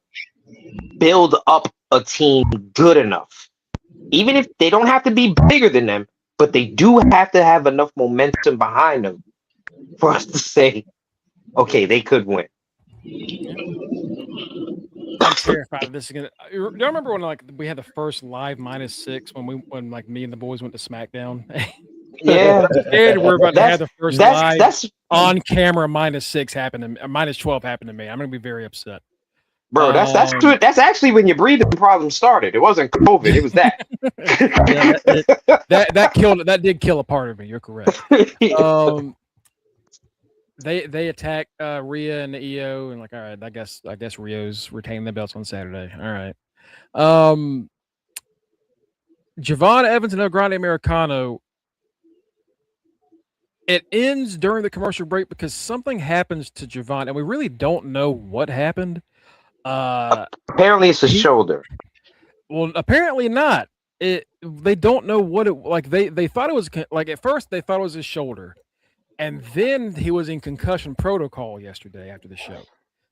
build up a team good enough. Even if they don't have to be bigger than them, but they do have to have enough momentum behind them for us to say, okay, they could win. I'm terrified of this again. Do you remember when like we had the first live -6 when like me and the boys went to SmackDown? Yeah. We're about to have the first live that's on camera -6 happen to me, -12 happened to me. I'm gonna be very upset. bro. That's actually when your breathing problem started. It wasn't COVID. It was that. Yeah, that killed it. That did kill a part of me. You're correct. They attack Rhea and the Io and like, all right, I guess Rio's retaining the belts on Saturday. All right. Javon Evans and El Grande Americano. It ends during the commercial break because something happens to Javon, and we really don't know what happened. Apparently, it's a shoulder. Well, apparently not. They don't know what it like. They thought it was like at first they thought it was his shoulder, and then he was in concussion protocol yesterday after the show.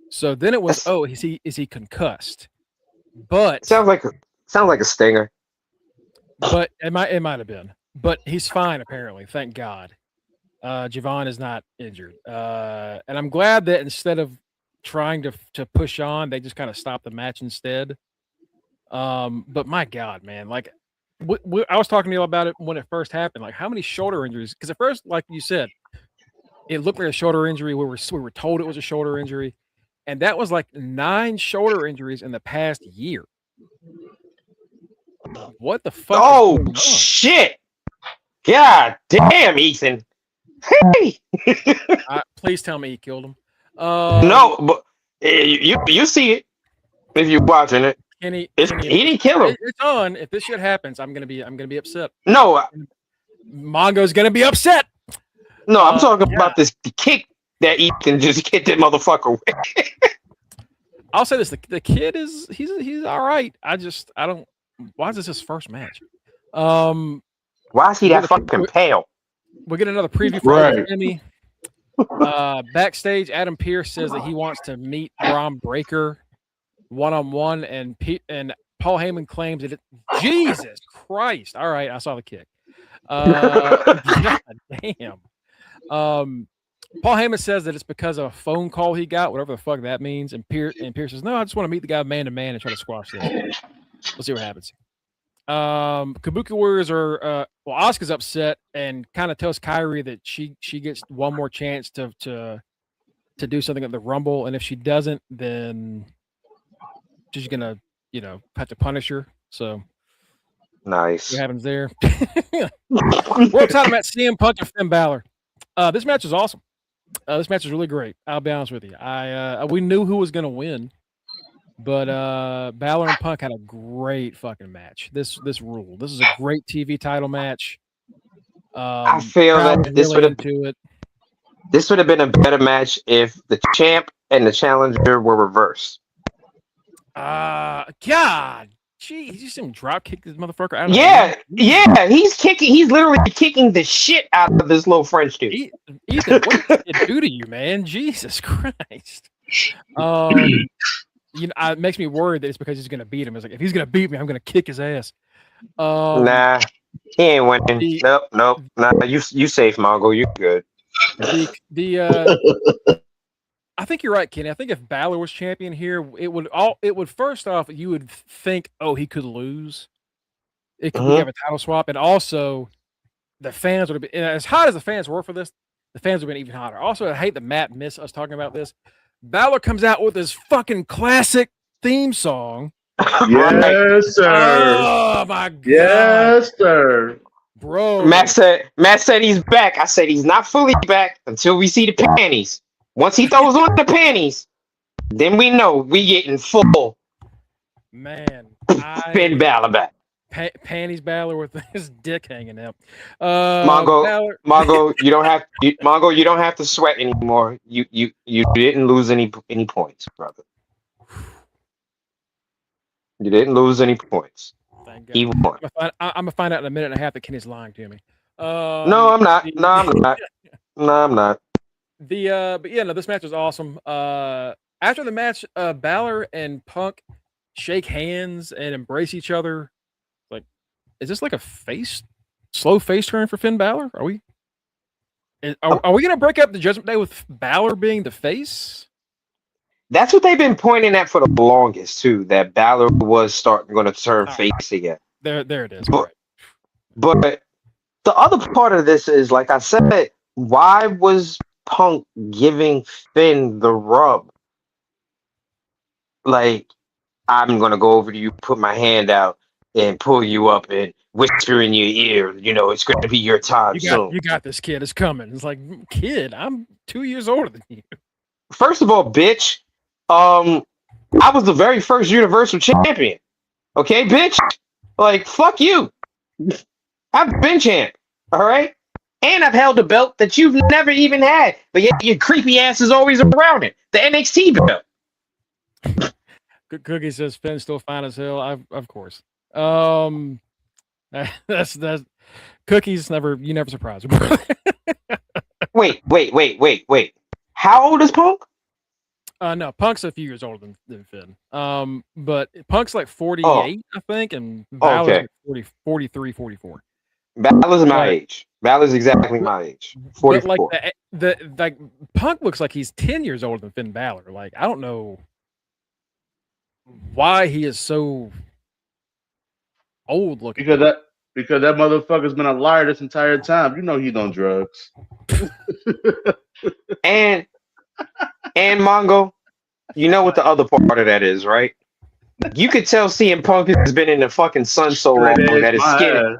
So then it was is he concussed? But sounds like a stinger. But it might have been. But he's fine apparently. Thank God. Javon is not injured, and I'm glad that instead of trying to push on, they just kind of stopped the match instead. But my God, man, like I was talking to you about it when it first happened. Like how many shoulder injuries? Because at first, like you said, it looked like a shoulder injury. We were told it was a shoulder injury, and that was like 9 shoulder injuries in the past year. What the fuck? Oh shit! God damn, Ethan. Hey, please tell me he killed him. No, but you see it if you're watching it. He didn't kill him. It's on. If this shit happens, I'm gonna be upset. No, Mongo's gonna be upset. No, I'm talking about the kick that Ethan just kicked that motherfucker with. I'll say this: the kid he's all right. I don't. Why is this his first match? Why is he that fucking pale? We'll get another preview for Jimmy. Backstage, Adam Pearce says that he wants to meet Bron Breakker one-on-one, and Paul Heyman claims that Jesus Christ. All right, I saw the kick. God damn. Paul Heyman says that it's because of a phone call he got, whatever the fuck that means. And Pearce says, no, I just want to meet the guy man to man and try to squash this. We'll see what happens. Kabuki Warriors are Asuka's upset and kind of tells Kairi that she gets one more chance to do something at the Rumble, and if she doesn't, then she's gonna have to punish her. So nice. What happens there? We're excited about CM Punk and Finn Balor. This match is awesome. This match is really great. I'll be honest with you. We knew who was gonna win. But Balor and Punk had a great fucking match. This ruled. This is a great TV title match. I feel that this would have been a better match if the champ and the challenger were reversed. God, gee, you see him drop kick this motherfucker out of yeah, he's kicking. He's literally kicking the shit out of this little French dude. Ethan, what did it do to you, man? Jesus Christ. It makes me worried that it's because he's going to beat him. It's like, if he's going to beat me, I'm going to kick his ass. Nah, He ain't winning. The- Nope. Nah, you safe, Mongo. You good. I think you're right, Kenny. I think if Balor was champion here, it would first off, you would think, oh, he could lose. It could we have a title swap, and also the fans would have been as hot as the fans were for this. The fans would have been even hotter. Also, I hate that Matt missed us talking about this. Balor comes out with his fucking classic theme song. Yes, sir. Oh my god. Yes, sir. Bro. Matt said he's back. I said he's not fully back until we see the panties. Once he throws on the panties, then we know we getting full Man. Finn Balor back. Panties Balor with his dick hanging out. Mongo, you don't have to sweat anymore. You didn't lose any points, brother. You didn't lose any points. Thank God. He won. I'm gonna find out in a minute and a half that Kenny's lying to me. No, I'm not. I'm not. But yeah, no, this match was awesome. After the match, Balor and Punk shake hands and embrace each other. Like, is this like a slow face turn for Finn Balor? Are we gonna break up the Judgment Day with Balor being the face? That's what they've been pointing at for the longest too. That Balor was going to turn face again. There it is. But the other part of this is, like I said, why was Punk giving Finn the rub? Like, I'm gonna go over to you, put my hand out, and pull you up and whisper in your ear. You know, it's going to be your time soon. You got this, kid. It's coming. It's like, kid, I'm 2 years older than you. First of all, bitch, I was the very first Universal Champion. Okay, bitch? Like, fuck you. I've been champ, all right? And I've held a belt that you've never even had, but yet your creepy ass is always around it. The NXT belt. Good Cookie says Finn's still fine as hell. Of course. That's Cookies you never surprise me. Wait. How old is Punk? No, Punk's a few years older than Finn. But Punk's like 48, I think, and Balor's like 43, 44. Balor's my age. Balor's exactly my age. 44. But like Punk looks like he's 10 years older than Finn Balor. Like, I don't know why he is so old looking. Because that motherfucker's been a liar this entire time. You know he's on drugs. And Mongo, you know what the other part of that is, right? You could tell CM Punk has been in the fucking sun so long that his skin,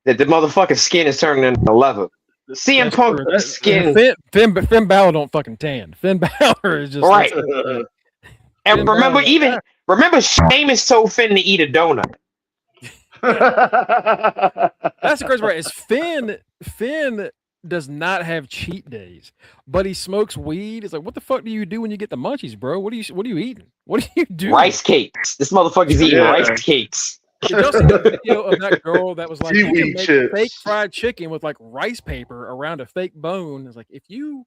that the motherfucking skin is turning into leather. CM Punk skin. Finn Balor don't fucking tan. Finn Balor is just right. And Finn remember Sheamus told Finn to eat a donut. That's the crazy part. Is Finn does not have cheat days, but he smokes weed. It's like, what the fuck do you do when you get the munchies, bro? What are you eating? What do you do? Rice cakes. This motherfucker's eating rice cakes. Did y'all see the video of that girl that was like, you can make chips. fake fried chicken with like rice paper around a fake bone? It's like, if you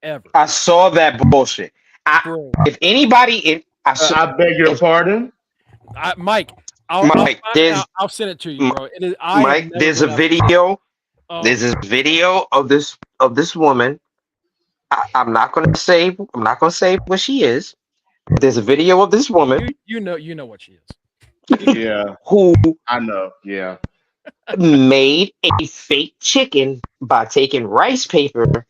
ever. I saw that bullshit. I beg your pardon, Mike. I'll send it to you, bro. It is, Mike, there's a video. There's this video of this woman. I'm not gonna say what she is. There's a video of this woman. You know what she is. Yeah. Who I know. Yeah. made a fake chicken by taking rice paper,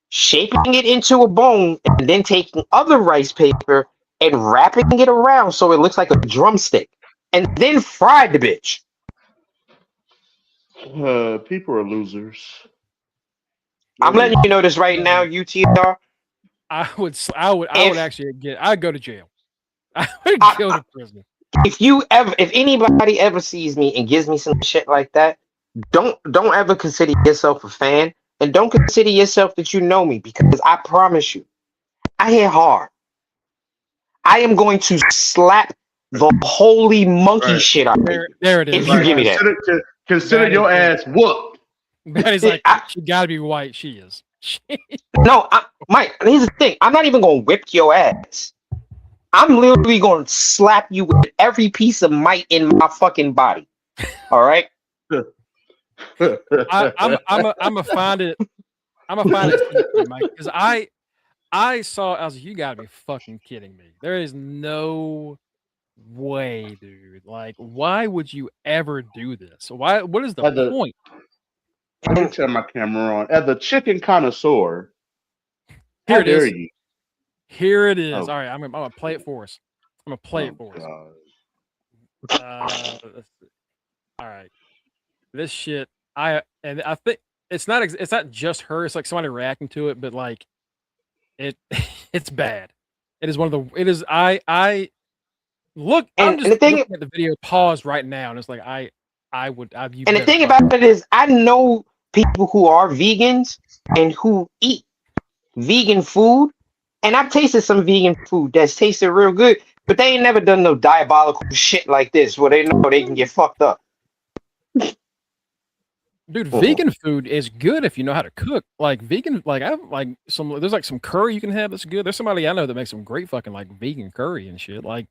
shaping it into a bone, and then taking other rice paper and wrapping it around so it looks like a drumstick, and then fried the bitch. People are losers. I'm letting you know this right now, UTR. I would actually I'd go to jail. I would go to prison. If anybody ever sees me and gives me some shit like that, don't ever consider yourself a fan, and don't consider yourself that you know me, because I promise you, I hit hard. I am going to slap the holy monkey shit out of you. There it is. If you give me that. Consider your ass whooped. Maddie's like, she gotta be white. She is. No, Mike, here's the thing. I'm not even going to whip your ass. I'm literally going to slap you with every piece of might in my fucking body. All right? I'm gonna find it. I'm gonna find it, Mike, because I saw. I was like, you gotta be fucking kidding me. There is no way, dude. Like, why would you ever do this? Why? What is the point? Let me turn my camera on. As a chicken connoisseur, Here how it dare is. you? Here it is. Oh. All right, I'm gonna play it for us. I'm gonna play it for us. Let's see. All right, this shit. I think it's not just her. It's like somebody reacting to it, but like it's bad. It is one of the. It is I look. I'm just looking at the video. Pause right now, and it's like I would. And the thing about it is, I know people who are vegans and who eat vegan food, and I've tasted some vegan food that's tasted real good, but they ain't never done no diabolical shit like this where they know they can get fucked up. Dude, vegan food is good if you know how to cook. Like vegan, like I have like there's like some curry you can have that's good. There's somebody I know that makes some great fucking like vegan curry and shit. Like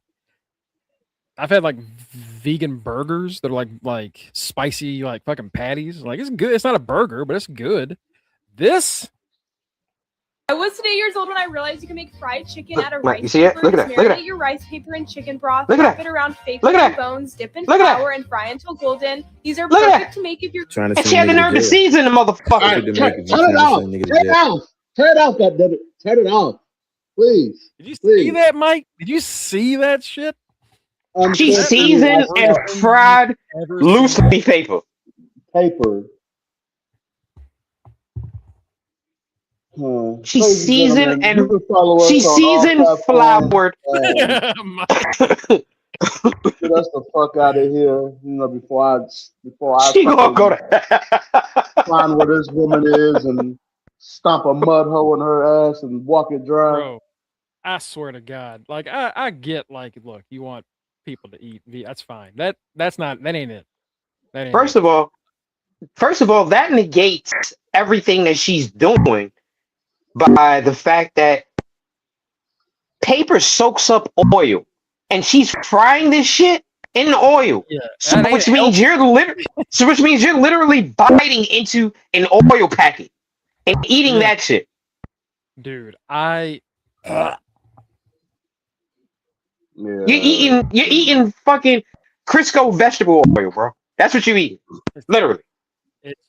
I've had like vegan burgers that are like spicy like fucking patties. Like it's good. It's not a burger, but it's good. This. I was 8 years old when I realized you can make fried chicken out of rice. You see it? Look at that. Look at that. Your rice paper in chicken broth. Look at wrap that. it around fake Look at that. bones. Dip in Look at that. flour and fry until golden. These are Look at perfect that. to make if you're Trying to And she had the nerve to season the motherfucker. Turn it off. Turn it off. Turn it off. Turn it off. Please. Did you see that, Mike? Did you see that shit? She seasoned and fried loose leaf paper. She seasoned and floured. Get us the fuck out of here, before I She gonna go to find where this woman is and stomp a mud hole in her ass and walk it dry. Bro, I swear to God, like I get like, look, you want people to eat meat, that's fine. That ain't it. That ain't First of all, that negates everything that she's doing by the fact that paper soaks up oil, and she's frying this shit in the oil. Yeah, which means you're literally biting into an oil packet and eating that shit. Dude, You're eating fucking Crisco vegetable oil, bro. That's what you eat. Literally.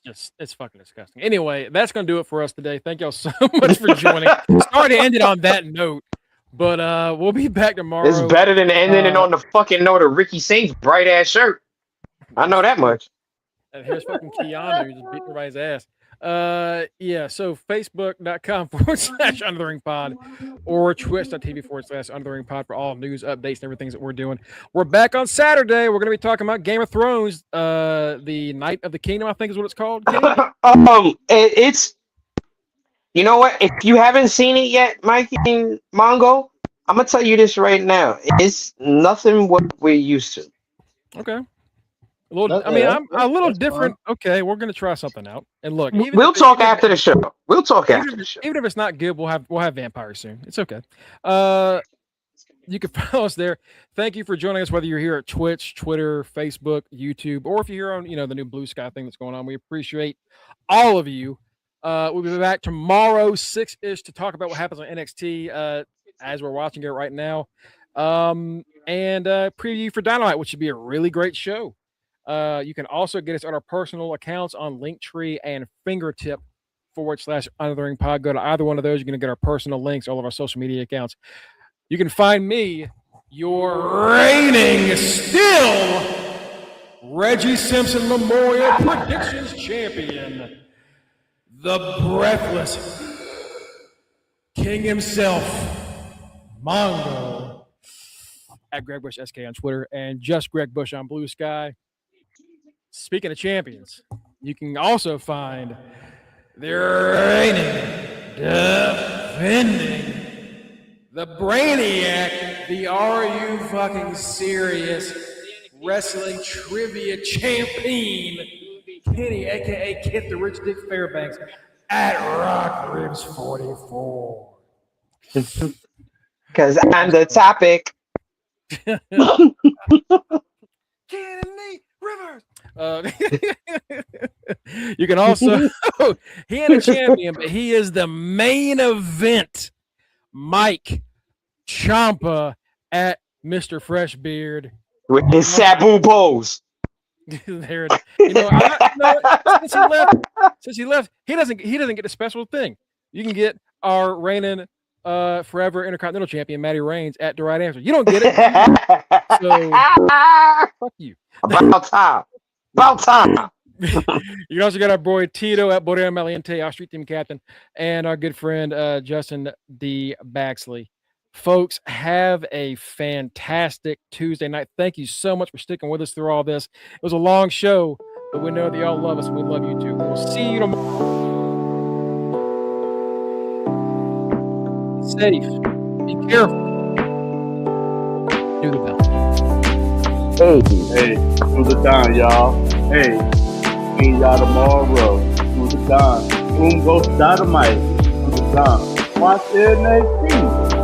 It's fucking disgusting. Anyway, that's gonna do it for us today. Thank y'all so much for joining. Sorry to end it on that note, but we'll be back tomorrow. It's better than ending it on the fucking note of Ricky Saint's bright ass shirt. I know that much. And here's fucking Keanu just beating everybody's ass. So facebook.com/Under the Ring Pod or twitch.tv/Under the Ring Pod for all news, updates, and everything that we're doing. We're back on Saturday. We're going to be talking about Game of Thrones, the Night of the Kingdom, I think is what it's called. It's, you know what? If you haven't seen it yet, Mikey and Mongo, I'm going to tell you this right now. It's nothing what we're used to. Okay. I'm a little different. Fun. Okay, we're gonna try something out. And look, we'll talk after the show. We'll talk after the show. Even if it's not good, we'll have vampires soon. It's okay. You can follow us there. Thank you for joining us, whether you're here at Twitch, Twitter, Facebook, YouTube, or if you're here on the new Blue Sky thing that's going on. We appreciate all of you. We'll be back tomorrow 6-ish to talk about what happens on NXT as we're watching it right now, and preview for Dynamite, which should be a really great show. You can also get us on our personal accounts on Linktree and Fingertip /Under the Ring Pod. Go to either one of those. You're going to get our personal links, all of our social media accounts. You can find me, your reigning still Reggie Simpson Memorial Predictions Champion, the breathless King himself, Mongo, at Greg Bush SK on Twitter, and just Greg Bush on Blue Sky. Speaking of champions, you can also find the reigning, defending, the Brainiac, the Are You Fucking Serious Wrestling Trivia Champion, Kenny, a.k.a. Kit the Rich Dick Fairbanks, at Rock Ribs 44. Because I'm the topic. Kenny Rivers. You can also he ain't a champion, but he is the main event. Mike Ciampa at Mr. Freshbeard. With his Sabu pose. There, since he left, he doesn't get the special thing. You can get our reigning forever Intercontinental Champion Matty Reigns at the right answer. You don't get it, so fuck you. About time. About time. You also got our boy Tito at Border Maliente, our street team captain, and our good friend Justin D. Baxley. Folks, have a fantastic Tuesday night. Thank you so much for sticking with us through all this. It was a long show, but we know that y'all love us and we love you too. We'll see you tomorrow. Be safe. Be careful. Do the bell. Hey, through the dawn, y'all. Hey, see y'all tomorrow. Through the dawn. Boom goes dynamite. Through the dawn. Watch NXT.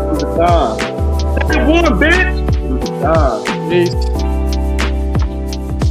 Through the dawn. Say one, bitch. Through the dawn. Peace.